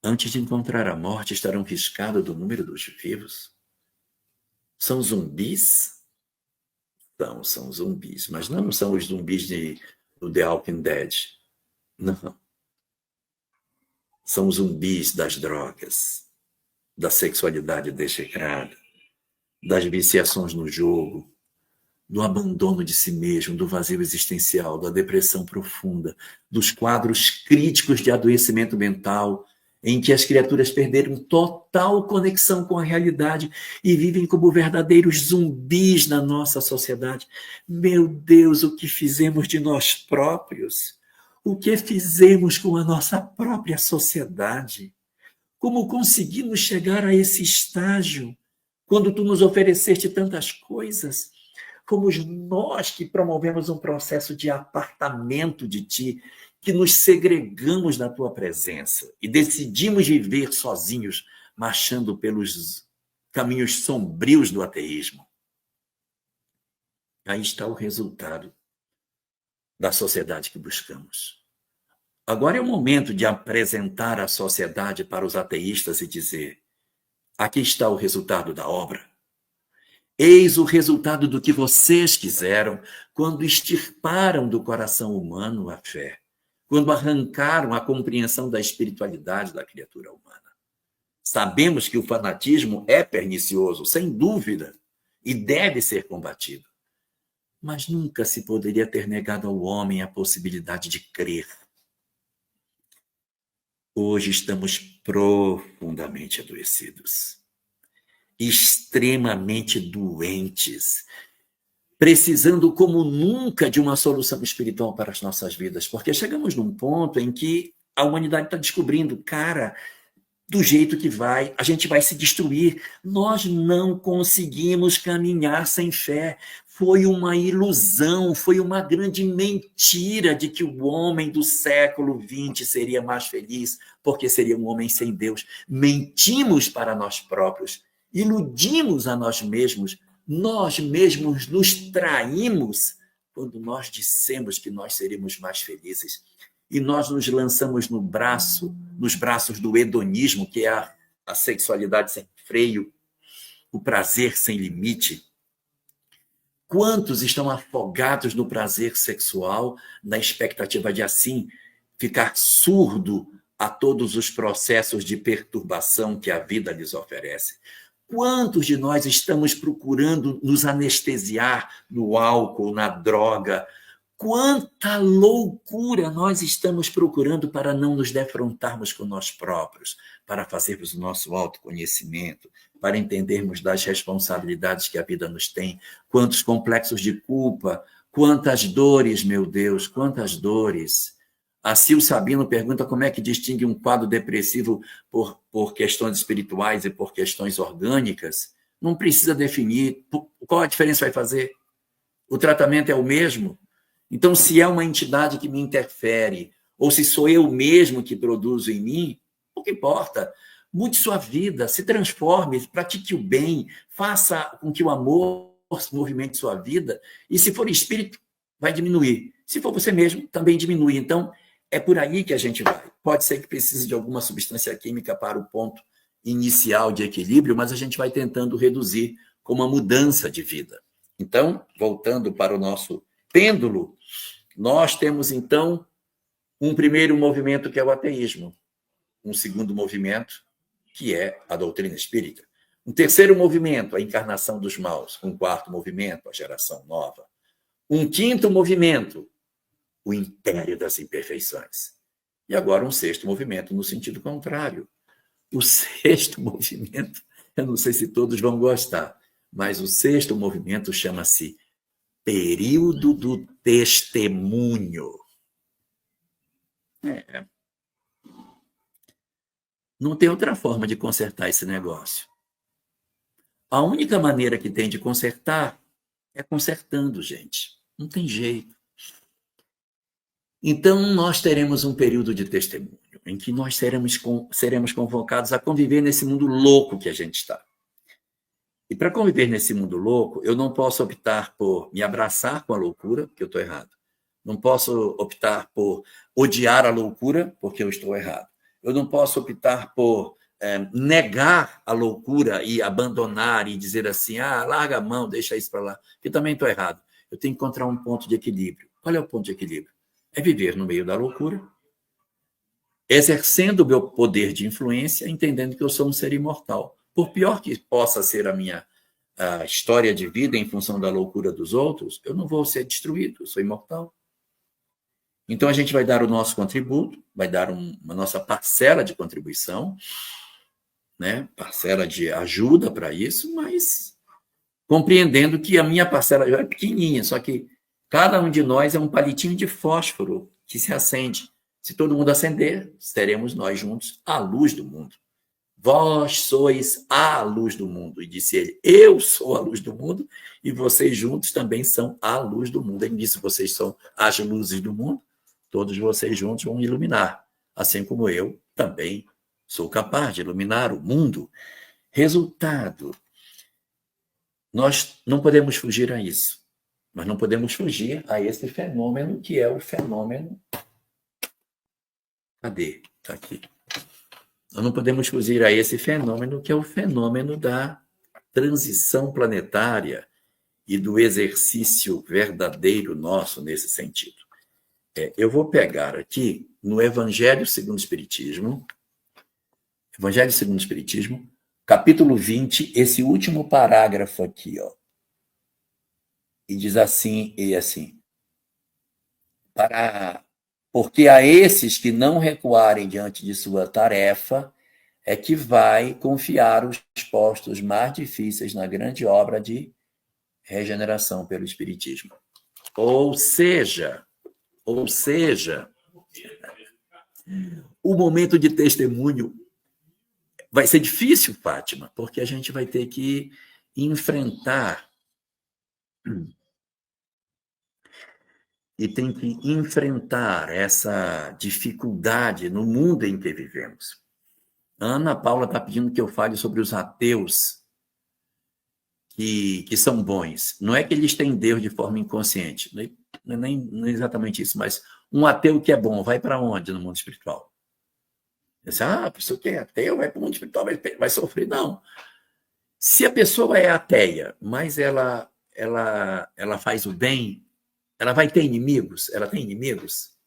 Antes de encontrar a morte, estarão riscados do número dos vivos. São zumbis? Não, são zumbis, mas não são os zumbis do The Walking Dead. Não. São zumbis das drogas, da sexualidade desregrada, das viciações no jogo, do abandono de si mesmo, do vazio existencial, da depressão profunda, dos quadros críticos de adoecimento mental, em que as criaturas perderam total conexão com a realidade e vivem como verdadeiros zumbis na nossa sociedade. Meu Deus, o que fizemos de nós próprios? O que fizemos com a nossa própria sociedade? Como conseguimos chegar a esse estágio quando tu nos ofereceste tantas coisas? Fomos nós que promovemos um processo de apartamento de ti, que nos segregamos da tua presença e decidimos viver sozinhos, marchando pelos caminhos sombrios do ateísmo. Aí está o resultado da sociedade que buscamos. Agora é o momento de apresentar a sociedade para os ateístas e dizer: aqui está o resultado da obra. Eis o resultado do que vocês quiseram quando extirparam do coração humano a fé, quando arrancaram a compreensão da espiritualidade da criatura humana. Sabemos que o fanatismo é pernicioso, sem dúvida, e deve ser combatido. Mas nunca se poderia ter negado ao homem a possibilidade de crer. Hoje estamos profundamente adoecidos, extremamente doentes, precisando como nunca de uma solução espiritual para as nossas vidas, porque chegamos num ponto em que a humanidade está descobrindo, cara, do jeito que vai, a gente vai se destruir. Nós não conseguimos caminhar sem fé. Foi uma ilusão, foi uma grande mentira de que o homem do século XX seria mais feliz, porque seria um homem sem Deus. Mentimos para nós próprios, iludimos a nós mesmos nos traímos quando nós dissemos que nós seríamos mais felizes. E nós nos lançamos nos braços do hedonismo, que é a sexualidade sem freio, o prazer sem limite. Quantos estão afogados no prazer sexual, na expectativa de, assim, ficar surdo a todos os processos de perturbação que a vida lhes oferece? Quantos de nós estamos procurando nos anestesiar no álcool, na droga? Quanta loucura nós estamos procurando para não nos defrontarmos com nós próprios, para fazermos o nosso autoconhecimento, para entendermos das responsabilidades que a vida nos tem, quantos complexos de culpa, quantas dores, meu Deus, quantas dores. A Sil Sabino pergunta como é que distingue um quadro depressivo por questões espirituais e por questões orgânicas. Não precisa definir. Qual a diferença vai fazer? O tratamento é o mesmo? Então, se é uma entidade que me interfere, ou se sou eu mesmo que produzo em mim, Pouco importa. Mude sua vida, se transforme, pratique o bem, faça com que o amor movimente sua vida, e se for espírito, vai diminuir. Se for você mesmo, também diminui. Então, é por aí que a gente vai. Pode ser que precise de alguma substância química para o ponto inicial de equilíbrio, mas a gente vai tentando reduzir com uma mudança de vida. Então, voltando para o nosso pêndulo, nós temos, então, um primeiro movimento que é o ateísmo, um segundo movimento que é a doutrina espírita, um terceiro movimento, a encarnação dos maus, um quarto movimento, a geração nova, um quinto movimento, o império das imperfeições, e agora um sexto movimento no sentido contrário. O sexto movimento, eu não sei se todos vão gostar, mas o sexto movimento chama-se período do testemunho. Não tem outra forma de consertar esse negócio. A única maneira que tem de consertar é consertando, gente. Não tem jeito. Então, nós teremos um período de testemunho em que nós seremos convocados a conviver nesse mundo louco que a gente está. E para conviver nesse mundo louco, eu não posso optar por me abraçar com a loucura, porque eu estou errado. Não posso optar por odiar a loucura, porque eu estou errado. Eu não posso optar por negar a loucura e abandonar e dizer assim, larga a mão, deixa isso para lá, que também estou errado. Eu tenho que encontrar um ponto de equilíbrio. Qual é o ponto de equilíbrio? É viver no meio da loucura, exercendo o meu poder de influência, entendendo que eu sou um ser imortal. Por pior que possa ser a minha história de vida em função da loucura dos outros, eu não vou ser destruído, eu sou imortal. Então, a gente vai dar o nosso contributo, vai dar uma nossa parcela de contribuição, né? Parcela de ajuda para isso, mas compreendendo que a minha parcela é pequenininha, só que cada um de nós é um palitinho de fósforo que se acende. Se todo mundo acender, seremos nós juntos a luz do mundo. Vós sois a luz do mundo. E disse ele, eu sou a luz do mundo e vocês juntos também são a luz do mundo. E nisso vocês são as luzes do mundo. Todos vocês juntos vão iluminar, assim como eu também sou capaz de iluminar o mundo. Resultado, nós não podemos fugir a isso. Nós não podemos fugir a esse fenômeno que é o fenômeno... Cadê? Está aqui. Nós não podemos fugir a esse fenômeno que é o fenômeno da transição planetária e do exercício verdadeiro nosso nesse sentido. Eu vou pegar aqui no Evangelho segundo o Espiritismo, capítulo 20, esse último parágrafo aqui, ó. E diz assim, porque a esses que não recuarem diante de sua tarefa é que vai confiar os postos mais difíceis na grande obra de regeneração pelo Espiritismo. Ou seja, o momento de testemunho vai ser difícil, Fátima, porque a gente vai ter que enfrentar essa dificuldade no mundo em que vivemos. A Ana Paula está pedindo que eu fale sobre os ateus que são bons. Não é que eles têm Deus de forma inconsciente, não é exatamente isso, mas um ateu que é bom, vai para onde no mundo espiritual? A pessoa que é ateu vai para o mundo espiritual, vai sofrer. Não. Se a pessoa é ateia, mas ela faz o bem, ela vai ter inimigos? Ela tem inimigos?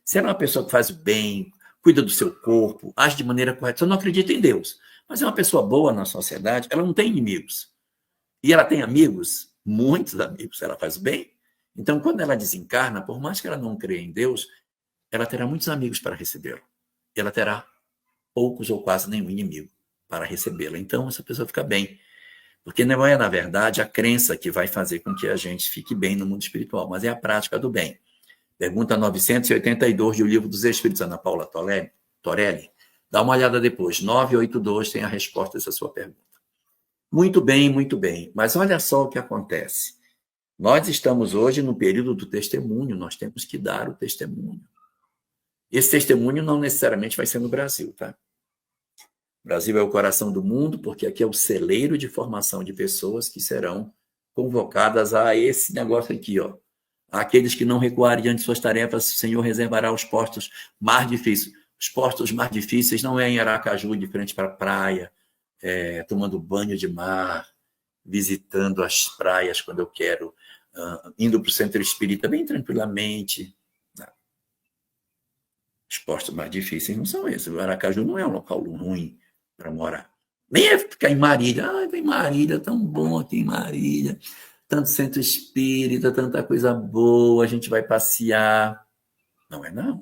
Se ela é uma pessoa que faz o bem, cuida do seu corpo, age de maneira correta, você não acredita em Deus, mas é uma pessoa boa na sociedade, ela não tem inimigos. E ela tem amigos, muitos amigos, ela faz o bem. Então, quando ela desencarna, por mais que ela não creia em Deus, ela terá muitos amigos para recebê-lo. Ela terá poucos ou quase nenhum inimigo para recebê-la. Então, essa pessoa fica bem. Porque não é, na verdade, a crença que vai fazer com que a gente fique bem no mundo espiritual, mas é a prática do bem. Pergunta 982 do Livro dos Espíritos, Ana Paula Torelli. Dá uma olhada depois. 982 tem a resposta a essa sua pergunta. Muito bem, muito bem. Mas olha só o que acontece. Nós estamos hoje no período do testemunho, nós temos que dar o testemunho. Esse testemunho não necessariamente vai ser no Brasil, tá? O Brasil é o coração do mundo, porque aqui é o celeiro de formação de pessoas que serão convocadas a esse negócio aqui, ó. Aqueles que não recuarem diante de suas tarefas, o Senhor reservará os postos mais difíceis. Os postos mais difíceis não é em Aracaju, de frente para a praia, tomando banho de mar, visitando as praias quando eu quero, indo para o centro espírita bem tranquilamente. Não. Os postos mais difíceis não são esses. O Aracaju não é um local ruim para morar. Nem é ficar em Marília. Ah, tem Marília, tão bom aqui em Marília. Tanto centro espírita, tanta coisa boa, a gente vai passear. Não é não.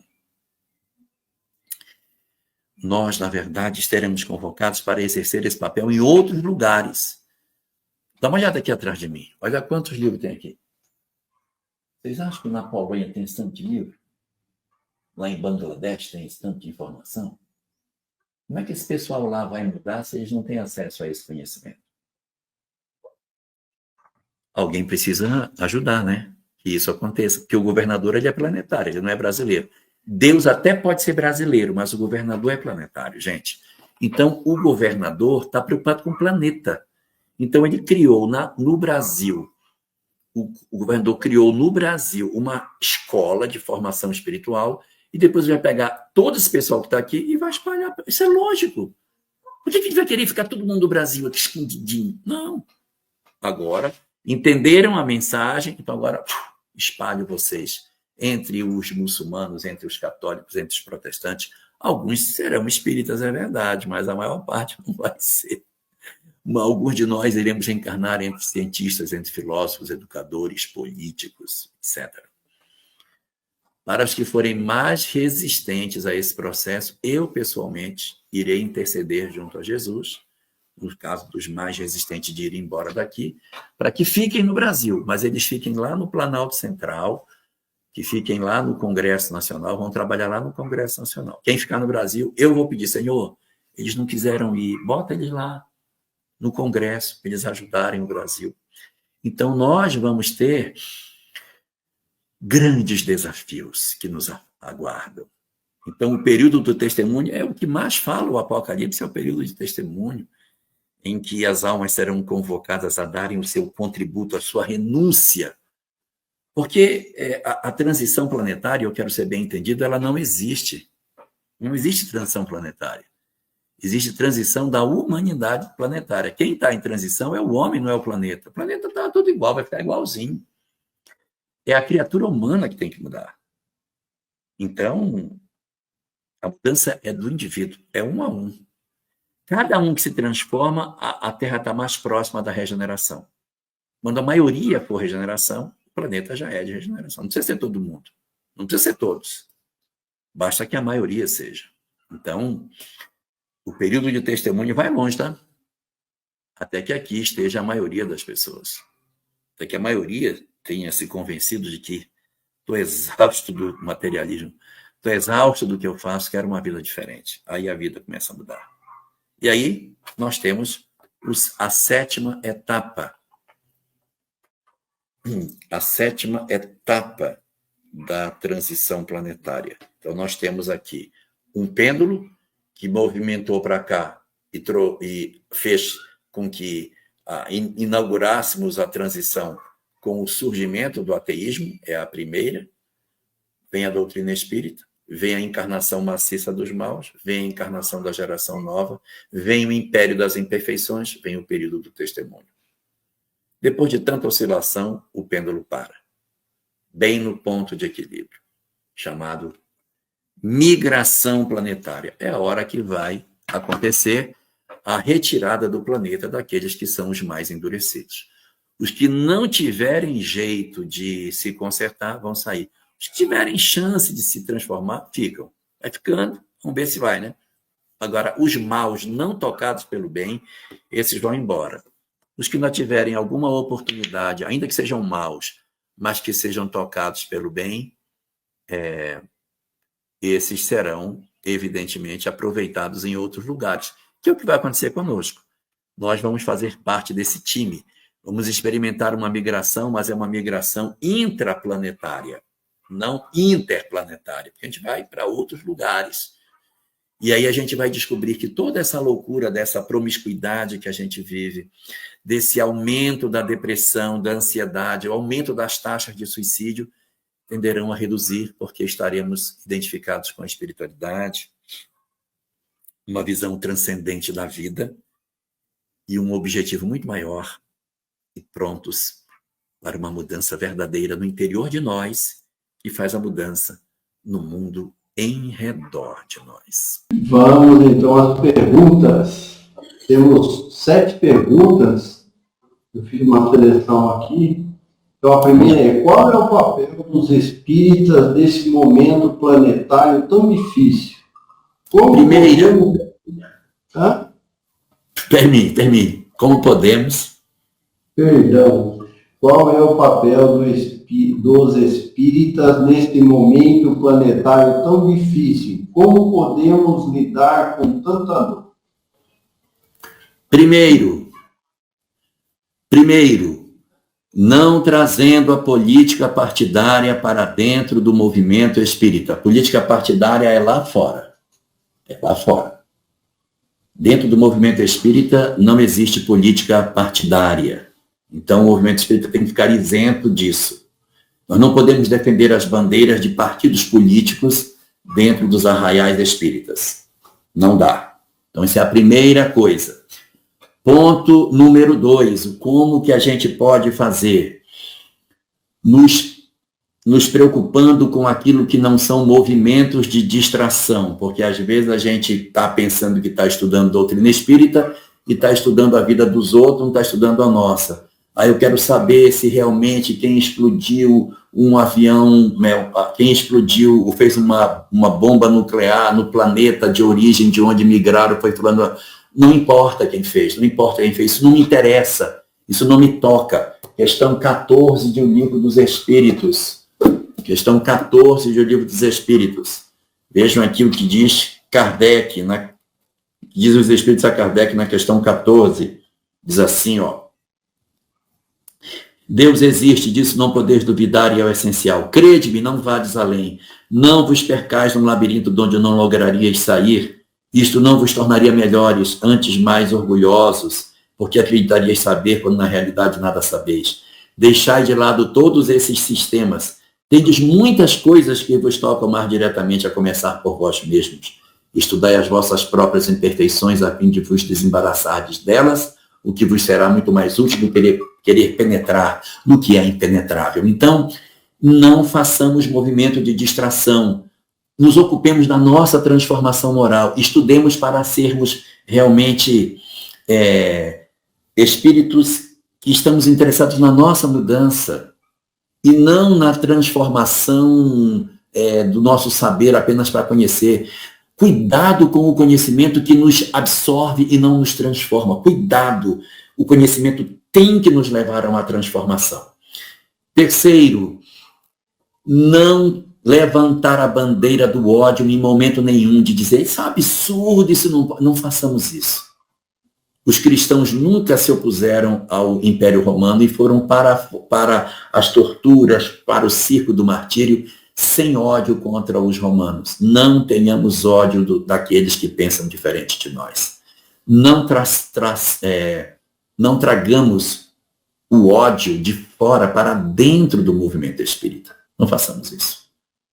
Nós, na verdade, estaremos convocados para exercer esse papel em outros lugares. Dá uma olhada aqui atrás de mim. Olha quantos livros tem aqui. Vocês acham que na Polônia tem esse tanto de livro? Lá em Bangladesh tem esse tanto de informação? Como é que esse pessoal lá vai mudar se eles não têm acesso a esse conhecimento? Alguém precisa ajudar, né? Que isso aconteça. Porque o governador ele é planetário, ele não é brasileiro. Deus até pode ser brasileiro, mas o governador é planetário, gente. Então, o governador está preocupado com o planeta. Então, ele criou no Brasil, o governador criou no Brasil uma escola de formação espiritual e depois vai pegar todo esse pessoal que está aqui e vai espalhar. Isso é lógico. Por que a gente vai querer ficar todo mundo do Brasil aqui escondidinho? Não. Agora, entenderam a mensagem, então agora espalho vocês entre os muçulmanos, entre os católicos, entre os protestantes. Alguns serão espíritas, é verdade, mas a maior parte não vai ser. Alguns de nós iremos reencarnar entre cientistas, entre filósofos, educadores, políticos, etc. Para os que forem mais resistentes a esse processo, eu, pessoalmente, irei interceder junto a Jesus, no caso dos mais resistentes de ir embora daqui, para que fiquem no Brasil, mas eles fiquem lá no Planalto Central, que fiquem lá no Congresso Nacional, vão trabalhar lá no Congresso Nacional. Quem ficar no Brasil, eu vou pedir, Senhor, eles não quiseram ir, bota eles lá no Congresso, para eles ajudarem o Brasil. Então, nós vamos ter grandes desafios que nos aguardam. Então, o período do testemunho é o que mais fala o Apocalipse, é o período de testemunho, em que as almas serão convocadas a darem o seu contributo, a sua renúncia. Porque a transição planetária, eu quero ser bem entendido, ela não existe. Não existe transição planetária. Existe transição da humanidade planetária. Quem está em transição é o homem, não é o planeta. O planeta está tudo igual, vai ficar igualzinho. É a criatura humana que tem que mudar. Então, a mudança é do indivíduo, é um a um. Cada um que se transforma, a Terra está mais próxima da regeneração. Quando a maioria for regeneração, o planeta já é de regeneração. Não precisa ser todo mundo. Não precisa ser todos. Basta que a maioria seja. Então, o período de testemunho vai longe, tá? Até que aqui esteja a maioria das pessoas. Até que a maioria tenha se convencido de que estou exausto do materialismo, estou exausto do que eu faço, quero uma vida diferente. Aí a vida começa a mudar. E aí nós temos a sétima etapa. A sétima etapa da transição planetária. Então, nós temos aqui um pêndulo que movimentou para cá e fez com que inaugurássemos a transição com o surgimento do ateísmo, é a primeira. Vem a doutrina espírita, vem a encarnação maciça dos maus, vem a encarnação da geração nova, vem o império das imperfeições, vem o período do testemunho. Depois de tanta oscilação, o pêndulo para, bem no ponto de equilíbrio, chamado migração planetária. É a hora que vai acontecer a retirada do planeta daqueles que são os mais endurecidos. Os que não tiverem jeito de se consertar vão sair. Os que tiverem chance de se transformar, ficam. Vai ficando, vamos ver se vai, né? Agora, os maus não tocados pelo bem, esses vão embora. Os que não tiverem alguma oportunidade, ainda que sejam maus, mas que sejam tocados pelo bem, esses serão, evidentemente, aproveitados em outros lugares. Que é o que vai acontecer conosco. Nós vamos fazer parte desse time. Vamos experimentar uma migração, mas é uma migração intraplanetária, não interplanetária, porque a gente vai para outros lugares. E aí a gente vai descobrir que toda essa loucura, dessa promiscuidade que a gente vive, desse aumento da depressão, da ansiedade, o aumento das taxas de suicídio, tenderão a reduzir, porque estaremos identificados com a espiritualidade, uma visão transcendente da vida e um objetivo muito maior, e prontos para uma mudança verdadeira no interior de nós, que faz a mudança no mundo em redor de nós. Vamos então às perguntas. Temos 7 perguntas. Eu fiz uma seleção aqui. Então a primeira é: qual é o papel dos espíritas nesse momento planetário tão difícil? Como Primeiro, termine. Como podemos? Perdão. Qual é o papel dos espíritas neste momento planetário tão difícil? Como podemos lidar com tanta dor? Primeiro, não trazendo a política partidária para dentro do movimento espírita. A política partidária é lá fora. É lá fora. Dentro do movimento espírita não existe política partidária. Então, o movimento espírita tem que ficar isento disso. Nós não podemos defender as bandeiras de partidos políticos dentro dos arraiais espíritas. Não dá. Então, essa é a primeira coisa. Ponto número 2. Como que a gente pode fazer? Nos preocupando com aquilo que não são movimentos de distração, porque às vezes a gente está pensando que está estudando doutrina espírita e está estudando a vida dos outros, não está estudando a nossa. Aí eu quero saber se realmente quem explodiu um avião, quem explodiu, fez uma bomba nuclear no planeta de origem, de onde migraram, foi falando. Não importa quem fez, isso não me interessa, isso não me toca. Questão 14 de O Livro dos Espíritos. Questão 14 de O Livro dos Espíritos. Vejam aqui o que diz Kardec, diz os Espíritos a Kardec na questão 14. Diz assim, ó. Deus existe, disso não podeis duvidar e é o essencial. Crede-me, não vades além. Não vos percais num labirinto de onde não lograrias sair. Isto não vos tornaria melhores, antes mais orgulhosos, porque acreditarias saber quando na realidade nada sabeis. Deixai de lado todos esses sistemas. Tendes muitas coisas que vos tocam mais diretamente, a começar por vós mesmos. Estudai as vossas próprias imperfeições a fim de vos desembaraçardes delas, o que vos será muito mais útil do que querer penetrar no que é impenetrável. Então, não façamos movimento de distração. Nos ocupemos da nossa transformação moral. Estudemos para sermos realmente espíritos que estamos interessados na nossa mudança e não na transformação do nosso saber apenas para conhecer. Cuidado com o conhecimento que nos absorve e não nos transforma. Cuidado, o conhecimento tem que nos levar a uma transformação. Terceiro, não levantar a bandeira do ódio em momento nenhum, de dizer, isso é um absurdo, isso não façamos isso. Os cristãos nunca se opuseram ao Império Romano e foram para as torturas, para o circo do martírio, sem ódio contra os romanos. Não tenhamos ódio daqueles que pensam diferente de nós. Não tragamos o ódio de fora para dentro do movimento espírita. Não façamos isso.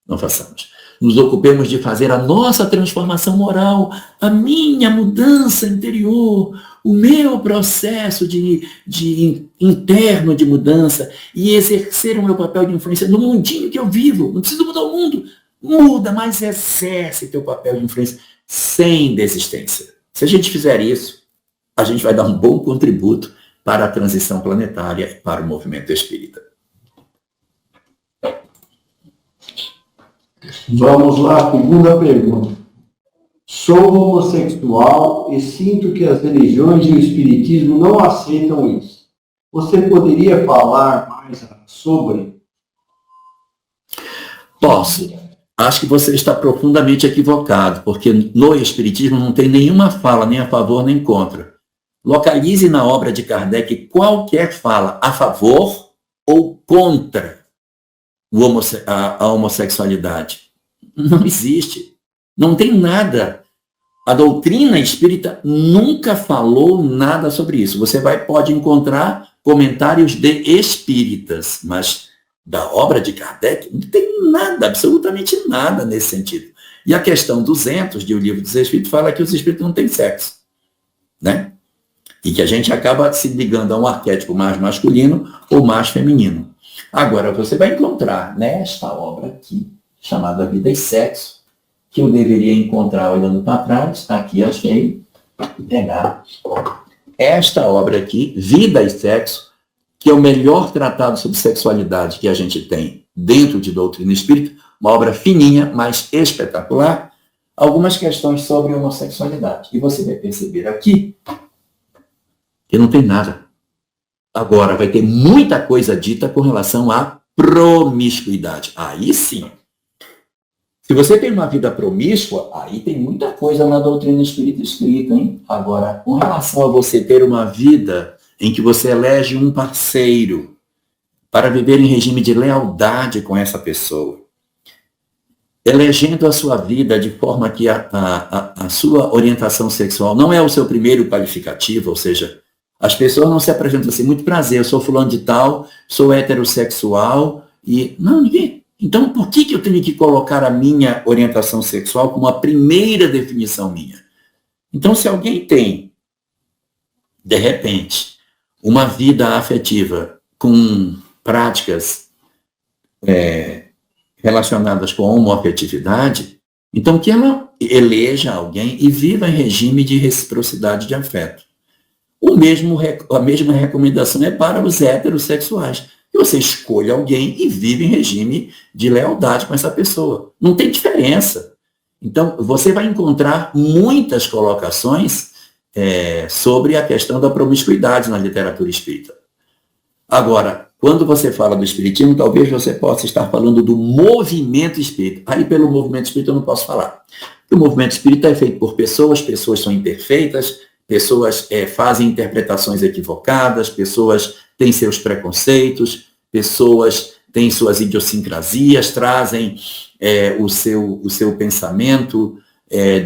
Não façamos. Nos ocupemos de fazer a nossa transformação moral, a minha mudança interior, o meu processo interno de mudança e exercer o meu papel de influência no mundinho que eu vivo. Não preciso mudar o mundo. Muda, mas exerce teu papel de influência sem desistência. Se a gente fizer isso, a gente vai dar um bom contributo para a transição planetária e para o movimento espírita. Vamos lá, segunda pergunta. Sou homossexual e sinto que as religiões e o espiritismo não aceitam isso. Você poderia falar mais sobre? Posso. Acho que você está profundamente equivocado, porque no espiritismo não tem nenhuma fala, nem a favor nem contra. Localize na obra de Kardec qualquer fala a favor ou contra a homossexualidade. Não existe. Não tem nada. A doutrina espírita nunca falou nada sobre isso. Você pode encontrar comentários de espíritas, mas da obra de Kardec não tem nada, absolutamente nada nesse sentido. E a questão 200 de O Livro dos Espíritos fala que os espíritos não têm sexo, né? E que a gente acaba se ligando a um arquétipo mais masculino ou mais feminino. Agora, você vai encontrar nesta obra aqui, chamada Vida e Sexo, que eu deveria encontrar olhando para trás, aqui achei, pegar esta obra aqui, Vida e Sexo, que é o melhor tratado sobre sexualidade que a gente tem dentro de doutrina espírita, uma obra fininha, mas espetacular, algumas questões sobre homossexualidade. E você vai perceber aqui que não tem nada. Agora, vai ter muita coisa dita com relação à promiscuidade. Aí sim. Se você tem uma vida promíscua, aí tem muita coisa na doutrina espírita escrita, hein? Agora, com relação a você ter uma vida em que você elege um parceiro para viver em regime de lealdade com essa pessoa, elegendo a sua vida de forma que a sua orientação sexual não é o seu primeiro qualificativo, ou seja, as pessoas não se apresentam assim, muito prazer, eu sou fulano de tal, sou heterossexual, e não, ninguém. Então, por que eu tenho que colocar a minha orientação sexual como a primeira definição minha? Então, se alguém tem, de repente, uma vida afetiva com práticas relacionadas com a homoafetividade, então que ela eleja alguém e viva em regime de reciprocidade de afeto. A mesma recomendação é para os heterossexuais. Que você escolha alguém e vive em regime de lealdade com essa pessoa. Não tem diferença. Então, você vai encontrar muitas colocações sobre a questão da promiscuidade na literatura espírita. Agora, quando você fala do espiritismo, talvez você possa estar falando do movimento espírita. Aí, pelo movimento espírita, eu não posso falar. O movimento espírita é feito por pessoas são imperfeitas, pessoas fazem interpretações equivocadas, pessoas têm seus preconceitos, pessoas têm suas idiosincrasias, trazem o seu pensamento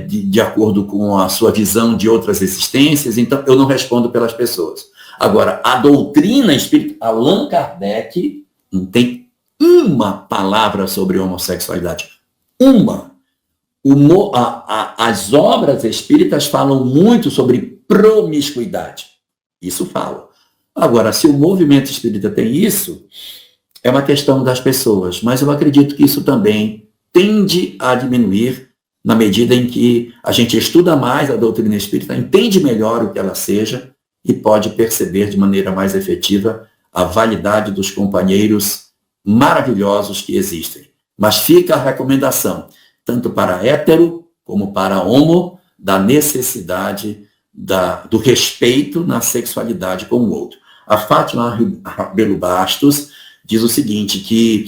de acordo com a sua visão de outras existências. Então, eu não respondo pelas pessoas. Agora, a doutrina espírita, Allan Kardec não tem uma palavra sobre homossexualidade. Uma. As obras espíritas falam muito sobre promiscuidade. Isso fala. Agora, se o movimento espírita tem isso, é uma questão das pessoas. Mas eu acredito que isso também tende a diminuir na medida em que a gente estuda mais a doutrina espírita, entende melhor o que ela seja e pode perceber de maneira mais efetiva a validade dos companheiros maravilhosos que existem. Mas fica a recomendação, tanto para hétero como para homo, da necessidade do respeito na sexualidade com o outro. A Fátima Rabelo Bastos diz o seguinte, que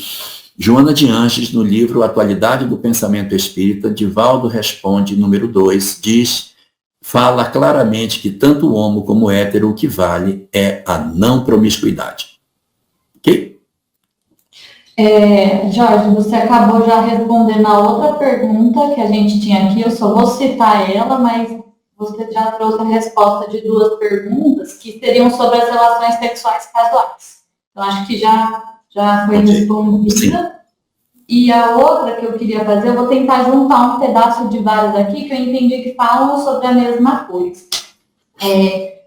Joana de Anges, no livro Atualidade do Pensamento Espírita, Divaldo Responde, número 2, fala claramente que tanto o homo como o hétero, o que vale é a não promiscuidade. Ok? Jorge, você acabou já respondendo a outra pergunta que a gente tinha aqui, eu só vou citar ela, mas você já trouxe a resposta de duas perguntas que seriam sobre as relações sexuais casuais. Então, acho que já foi respondida. Sim. E a outra que eu queria fazer, eu vou tentar juntar um pedaço de várias aqui que eu entendi que falam sobre a mesma coisa.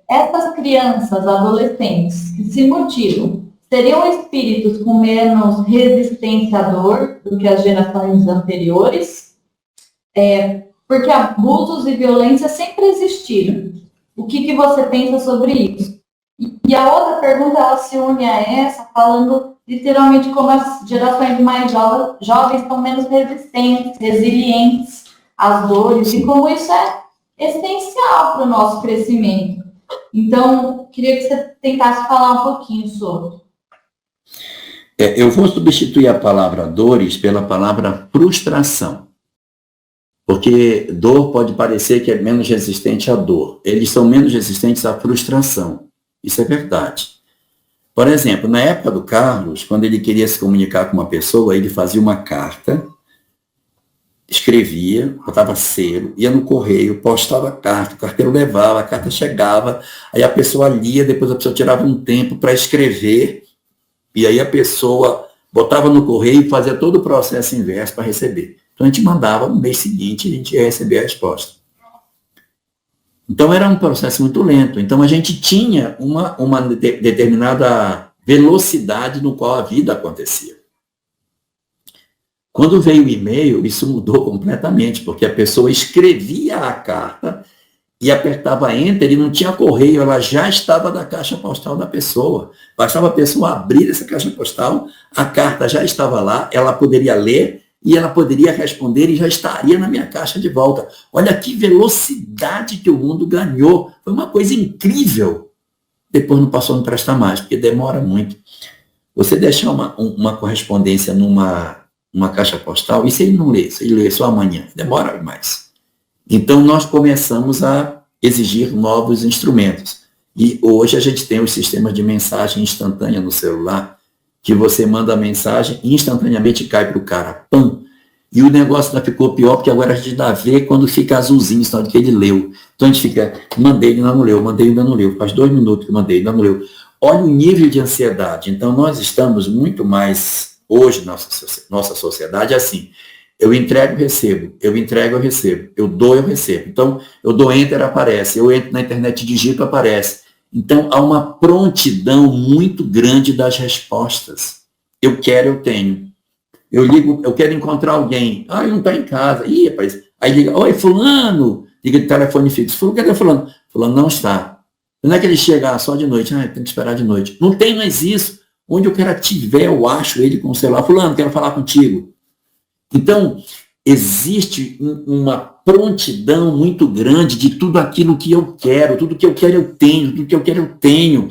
Essas crianças, adolescentes, que se mutilam, seriam espíritos com menos resistência à dor do que as gerações anteriores? Porque abusos e violência sempre existiram. O que você pensa sobre isso? E a outra pergunta, ela se une a essa, falando literalmente como as gerações mais jovens estão menos resistentes, resilientes às dores, e como isso é essencial para o nosso crescimento. Então, queria que você tentasse falar um pouquinho sobre. Eu vou substituir a palavra dores pela palavra frustração. Porque dor pode parecer que é menos resistente à dor. Eles são menos resistentes à frustração. Isso é verdade. Por exemplo, na época do Carlos, quando ele queria se comunicar com uma pessoa, ele fazia uma carta escrevia, botava selo, ia no correio, postava a carta, o carteiro levava, a carta chegava, aí a pessoa lia, depois a pessoa tirava um tempo para escrever, e aí a pessoa botava no correio e fazia todo o processo inverso para receber. Então a gente mandava, no mês seguinte a gente ia receber a resposta. Então era um processo muito lento. Então a gente tinha uma determinada velocidade no qual a vida acontecia. Quando veio o e-mail, isso mudou completamente, porque a pessoa escrevia a carta e apertava Enter e não tinha correio, ela já estava na caixa postal da pessoa. Bastava a pessoa abrir essa caixa postal, a carta já estava lá, ela poderia ler e ela poderia responder e já estaria na minha caixa de volta. Olha que velocidade que o mundo ganhou. Foi uma coisa incrível. Depois não passou a não prestar mais, porque demora muito. Você deixar uma correspondência numa caixa postal, e se ele não lê? Se ele lê só amanhã, demora mais. Então, nós começamos a exigir novos instrumentos. E hoje a gente tem os sistemas de mensagem instantânea no celular, que você manda a mensagem e instantaneamente cai para o cara. Pam! E o negócio ainda ficou pior, porque agora a gente dá a ver quando fica azulzinho, sinal de que ele leu. Então a gente fica, mandei, ainda não leu, mandei, ainda não leu. Faz 2 minutos que mandei, ainda não leu. Olha o nível de ansiedade. Então nós estamos muito mais, hoje, nossa sociedade é assim. Eu entrego, eu recebo. Eu entrego, eu recebo. Eu dou, eu recebo. Então, eu dou enter, aparece. Eu entro na internet, digito, aparece. Então, há uma prontidão muito grande das respostas. Eu quero, eu tenho. Eu ligo, eu quero encontrar alguém. Ah, ele não está em casa. Ih, rapaz. Aí liga, oi, fulano. Liga de telefone fixo. Fulano, cadê fulano? Fulano não está. Não é que ele chega só de noite. Ah, tem que esperar de noite. Não tem mais isso. Onde o cara tiver, eu acho ele com o celular. Fulano, quero falar contigo. Então, existe uma prontidão muito grande de tudo aquilo que eu quero, tudo que eu quero eu tenho, tudo que eu quero eu tenho.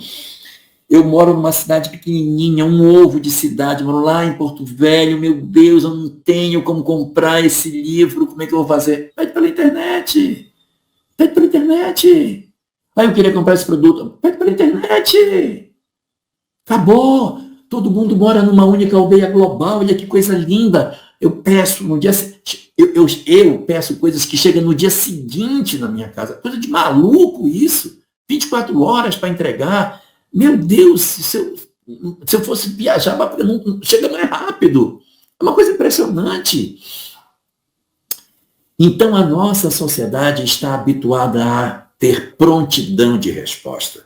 Eu moro numa cidade pequenininha, um ovo de cidade, moro lá em Porto Velho, meu Deus, eu não tenho como comprar esse livro, como é que eu vou fazer? Pede pela internet, pede pela internet. Aí eu queria comprar esse produto, pede pela internet. Acabou, todo mundo mora numa única aldeia global, olha que coisa linda. Eu peço no dia eu peço coisas que chegam no dia seguinte na minha casa. Coisa de maluco isso. 24 horas para entregar. Meu Deus, se eu fosse viajar, chega mais rápido. É uma coisa impressionante. Então a nossa sociedade está habituada a ter prontidão de resposta.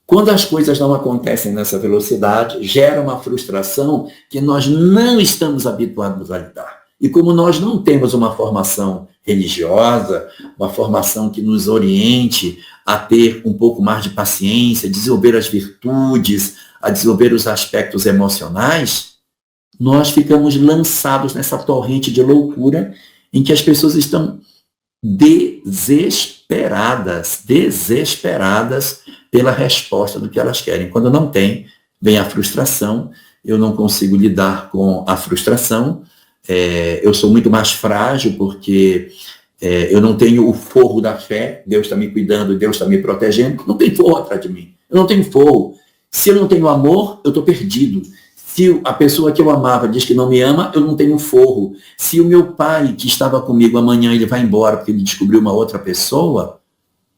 Quando as coisas não acontecem nessa velocidade, gera uma frustração que nós não estamos habituados a lidar. E como nós não temos uma formação religiosa, uma formação que nos oriente a ter um pouco mais de paciência, a desenvolver as virtudes, a desenvolver os aspectos emocionais, nós ficamos lançados nessa torrente de loucura em que as pessoas estão desesperadas pela resposta do que elas querem. Quando não tem, vem a frustração, eu não consigo lidar com a frustração, eu sou muito mais frágil porque eu não tenho o forro da fé, Deus está me cuidando, Deus está me protegendo, não tem forro atrás de mim, eu não tenho forro. Se eu não tenho amor, eu estou perdido. Se a pessoa que eu amava diz que não me ama, eu não tenho forro. Se o meu pai, que estava comigo amanhã, ele vai embora porque ele descobriu uma outra pessoa,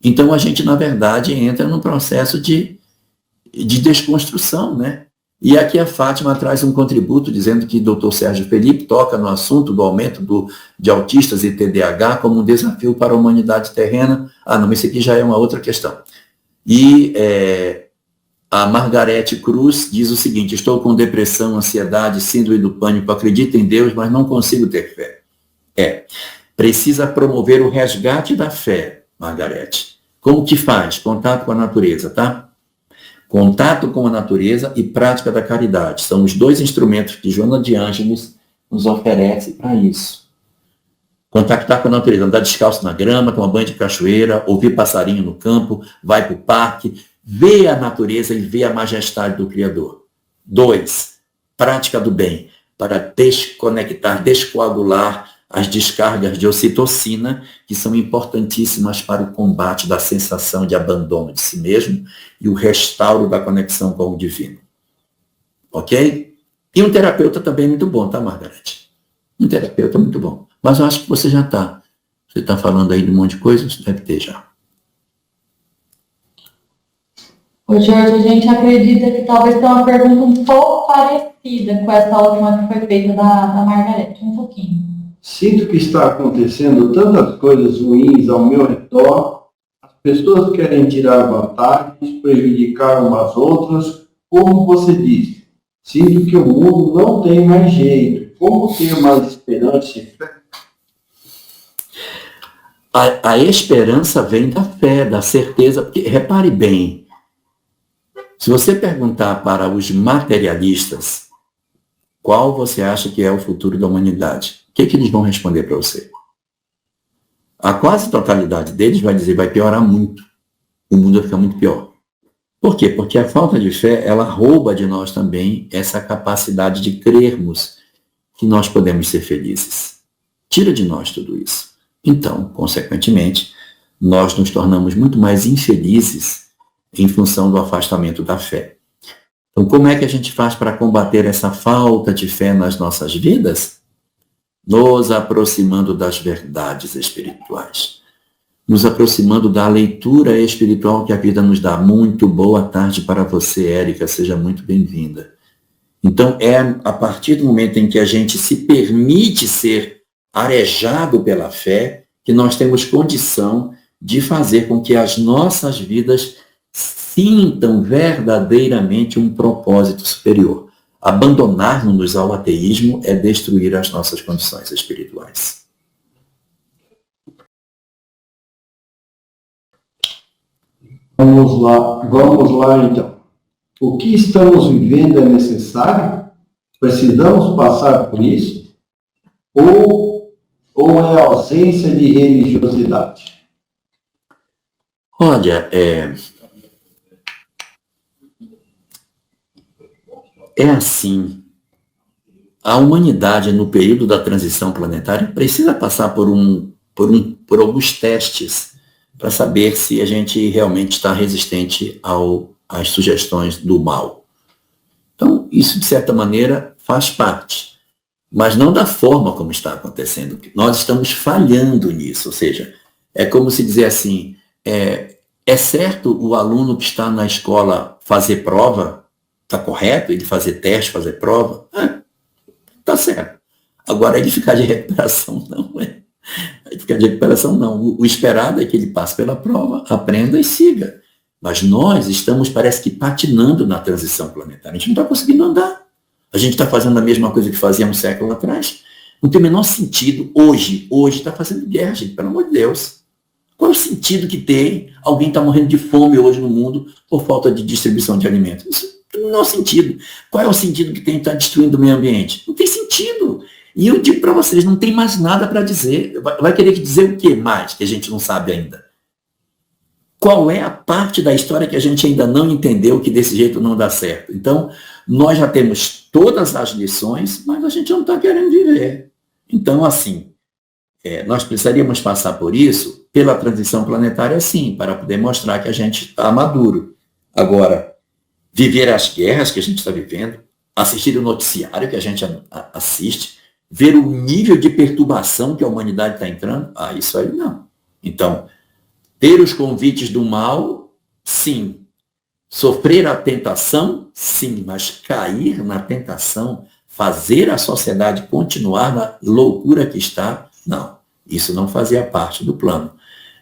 então a gente, na verdade, entra num processo de desconstrução, né? E aqui a Fátima traz um contributo dizendo que o Dr. Sérgio Felipe toca no assunto do aumento de autistas e TDAH como um desafio para a humanidade terrena. Ah, não, isso aqui já é uma outra questão. E a Margarete Cruz diz o seguinte: estou com depressão, ansiedade, síndrome do pânico, acredito em Deus, mas não consigo ter fé. Precisa promover o resgate da fé, Margarete. Como que faz? Contato com a natureza, tá? Contato com a natureza e prática da caridade. São os 2 instrumentos que Joana de Ângeles nos oferece para isso. Contactar com a natureza, andar descalço na grama, tomar banho de cachoeira, ouvir passarinho no campo, vai para o parque, vê a natureza e vê a majestade do Criador. 2, prática do bem, para desconectar, descoagular as descargas de ocitocina, que são importantíssimas para o combate da sensação de abandono de si mesmo e o restauro da conexão com o divino. Ok? E um terapeuta também muito bom, tá, Margarete? Um terapeuta muito bom. Mas eu acho que você já está. Você está falando aí de um monte de coisa, você deve ter já. Ô, Jorge, a gente acredita que talvez tenha uma pergunta um pouco parecida com essa última que foi feita da Margarete, um pouquinho. Sinto que está acontecendo tantas coisas ruins ao meu redor, as pessoas querem tirar vantagens, prejudicar umas outras, como você disse. Sinto que o mundo não tem mais jeito. Como ter mais esperança e fé? A esperança vem da fé, da certeza, porque repare bem, se você perguntar para os materialistas qual você acha que é o futuro da humanidade, o que eles vão responder para você? A quase totalidade deles vai dizer, vai piorar muito, o mundo vai ficar muito pior. Por quê? Porque a falta de fé, ela rouba de nós também essa capacidade de crermos que nós podemos ser felizes. Tira de nós tudo isso. Então, consequentemente, nós nos tornamos muito mais infelizes em função do afastamento da fé. Então, como é que a gente faz para combater essa falta de fé nas nossas vidas? Nos aproximando das verdades espirituais. Nos aproximando da leitura espiritual que a vida nos dá. Muito boa tarde para você, Érica. Seja muito bem-vinda. Então, é a partir do momento em que a gente se permite ser arejado pela fé que nós temos condição de fazer com que as nossas vidas sintam verdadeiramente um propósito superior. Abandonar-nos ao ateísmo é destruir as nossas condições espirituais. Vamos lá então. O que estamos vivendo é necessário? Precisamos passar por isso? Ou é ausência de religiosidade? Olha, é assim. A humanidade, no período da transição planetária, precisa passar por alguns testes para saber se a gente realmente está resistente às sugestões do mal. Então, isso, de certa maneira, faz parte, mas não da forma como está acontecendo. Nós estamos falhando nisso, ou seja, é como se dizer assim, é certo o aluno que está na escola fazer prova? Está correto ele fazer teste, fazer prova? Está certo. Agora, ele ficar de recuperação, não é. Ele ficar de recuperação, não. O esperado é que ele passe pela prova, aprenda e siga. Mas nós estamos, parece que, patinando na transição planetária. A gente não está conseguindo andar. A gente está fazendo a mesma coisa que fazia um século atrás. Não tem o menor sentido. Hoje está fazendo guerra, gente, pelo amor de Deus. Qual é o sentido que tem alguém está morrendo de fome hoje no mundo por falta de distribuição de alimentos? Isso não tem o menor sentido. Qual é o sentido que tem estar destruindo o meio ambiente? Não tem sentido. E eu digo para vocês, não tem mais nada para dizer. Vai querer dizer o que mais que a gente não sabe ainda? Qual é a parte da história que a gente ainda não entendeu que desse jeito não dá certo? Então, nós já temos todas as lições, mas a gente não está querendo viver. Então, assim, nós precisaríamos passar por isso, pela transição planetária, sim, para poder mostrar que a gente está maduro. Agora, viver as guerras que a gente está vivendo, assistir o noticiário que a gente assiste, ver o nível de perturbação que a humanidade está entrando, isso aí não. Então, ter os convites do mal, sim. Sofrer a tentação, sim, mas cair na tentação, fazer a sociedade continuar na loucura que está, não. Isso não fazia parte do plano.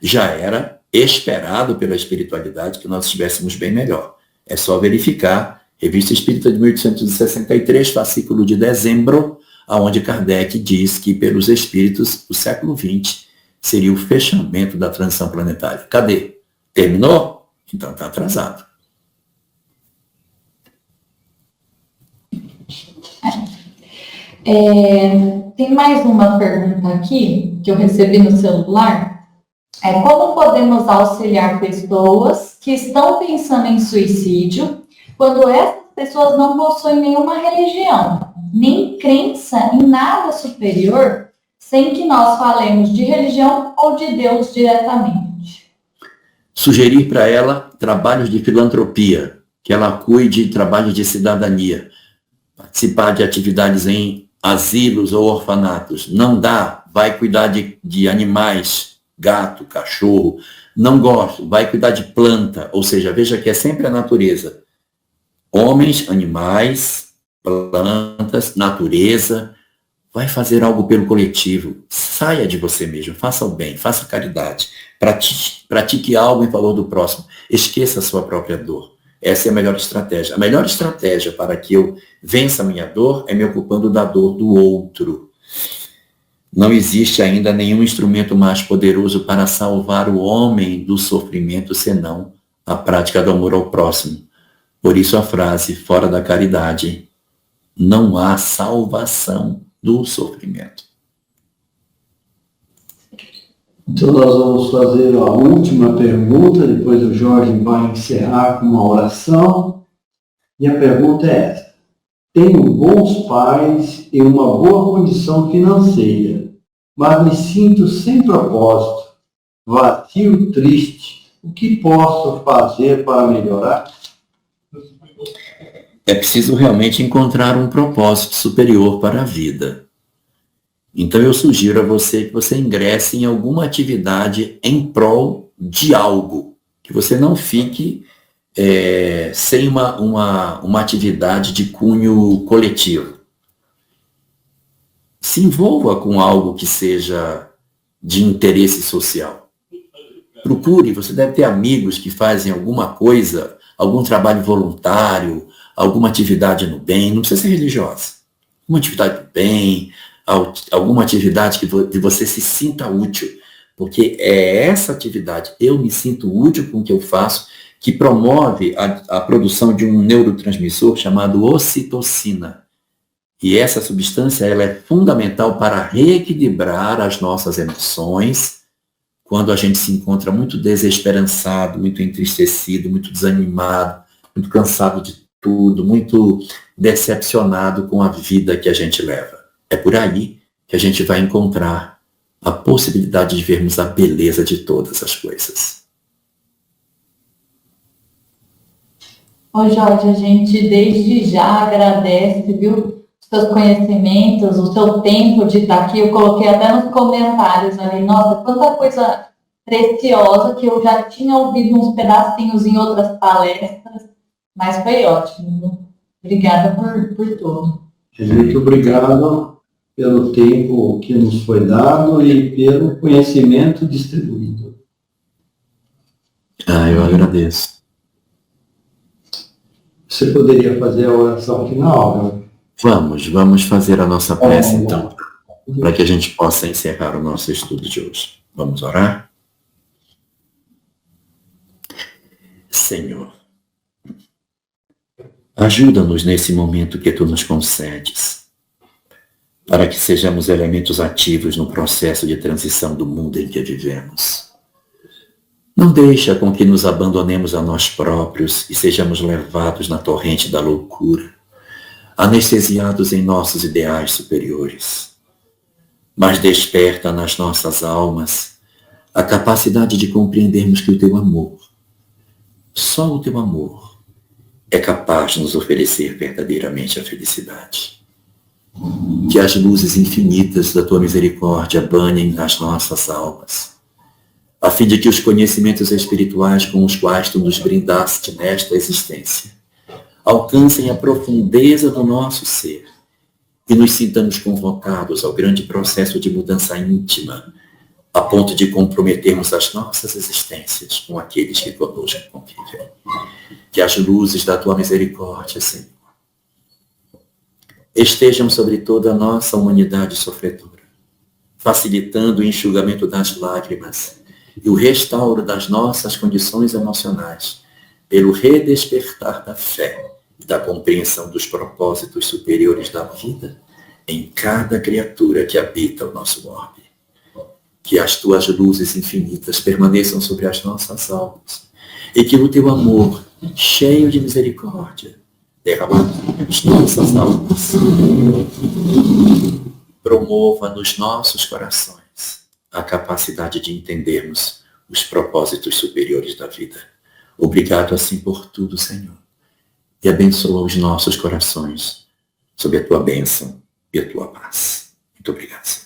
Já era esperado pela espiritualidade que nós estivéssemos bem melhor. É só verificar, Revista Espírita de 1863, fascículo de dezembro, onde Kardec diz que, pelos espíritos, o século XX seria o fechamento da transição planetária. Cadê? Terminou? Então está atrasado. Tem mais uma pergunta aqui que eu recebi no celular. Como podemos auxiliar pessoas que estão pensando em suicídio quando essas pessoas não possuem nenhuma religião, nem crença em nada superior, sem que nós falemos de religião ou de Deus diretamente? Sugerir para ela trabalhos de filantropia, que ela cuide de trabalhos de cidadania, participar de atividades em asilos ou orfanatos. Não dá? vai cuidar de animais, gato, cachorro. Não gosto, vai cuidar de planta. Ou seja, veja que é sempre a natureza. Homens, animais, plantas, natureza. Vai fazer algo pelo coletivo. Saia de você mesmo, faça o bem, faça caridade. Pratique algo em favor do próximo. Esqueça a sua própria dor. Essa é a melhor estratégia. A melhor estratégia para que eu vença a minha dor é me ocupando da dor do outro. Não existe ainda nenhum instrumento mais poderoso para salvar o homem do sofrimento senão a prática do amor ao próximo. Por isso a frase, fora da caridade, não há salvação do sofrimento. Então nós vamos fazer a última pergunta, depois o Jorge vai encerrar com uma oração. E a pergunta é esta: tenho bons pais e uma boa condição financeira, mas me sinto sem propósito, vazio, triste. O que posso fazer para melhorar? É preciso realmente encontrar um propósito superior para a vida. Então eu sugiro a você que você ingresse em alguma atividade em prol de algo, que você não fique sem uma atividade de cunho coletivo. Se envolva com algo que seja de interesse social. Procure, você deve ter amigos que fazem alguma coisa, algum trabalho voluntário, alguma atividade no bem, não precisa ser religiosa. Uma atividade do bem, alguma atividade que você se sinta útil. Porque é essa atividade, eu me sinto útil com o que eu faço, que promove a produção de um neurotransmissor chamado ocitocina. E essa substância ela é fundamental para reequilibrar as nossas emoções quando a gente se encontra muito desesperançado, muito entristecido, muito desanimado, muito cansado de tudo, muito decepcionado com a vida que a gente leva. É por aí que a gente vai encontrar a possibilidade de vermos a beleza de todas as coisas. Ô Jorge, a gente desde já agradece, viu, os seus conhecimentos, o seu tempo de estar aqui. Eu coloquei até nos comentários ali, nossa, quanta coisa preciosa que eu já tinha ouvido uns pedacinhos em outras palestras, mas foi ótimo, viu? Obrigada por tudo. Muito obrigado pelo tempo que nos foi dado e pelo conhecimento distribuído. Eu agradeço. Você poderia fazer a oração final, né? Vamos fazer a nossa prece então, para que a gente possa encerrar o nosso estudo de hoje. Vamos orar? Senhor, ajuda-nos nesse momento que Tu nos concedes, para que sejamos elementos ativos no processo de transição do mundo em que vivemos. Não deixa com que nos abandonemos a nós próprios e sejamos levados na torrente da loucura, anestesiados em nossos ideais superiores. Mas desperta nas nossas almas a capacidade de compreendermos que o Teu amor, só o Teu amor, é capaz de nos oferecer verdadeiramente a felicidade. Que as luzes infinitas da Tua misericórdia banhem nas nossas almas, a fim de que os conhecimentos espirituais com os quais Tu nos brindaste nesta existência alcancem a profundeza do nosso ser e nos sintamos convocados ao grande processo de mudança íntima, a ponto de comprometermos as nossas existências com aqueles que conosco convivem. Que as luzes da Tua misericórdia, Senhor, estejam sobre toda a nossa humanidade sofredora, facilitando o enxugamento das lágrimas e o restauro das nossas condições emocionais, pelo redespertar da fé e da compreensão dos propósitos superiores da vida em cada criatura que habita o nosso orbe. Que as Tuas luzes infinitas permaneçam sobre as nossas almas e que o Teu amor, cheio de misericórdia, derramado nas nossas almas, promova nos nossos corações a capacidade de entendermos os propósitos superiores da vida. Obrigado assim por tudo, Senhor, e abençoa os nossos corações sob a Tua bênção e a Tua paz. Muito obrigado, Senhor.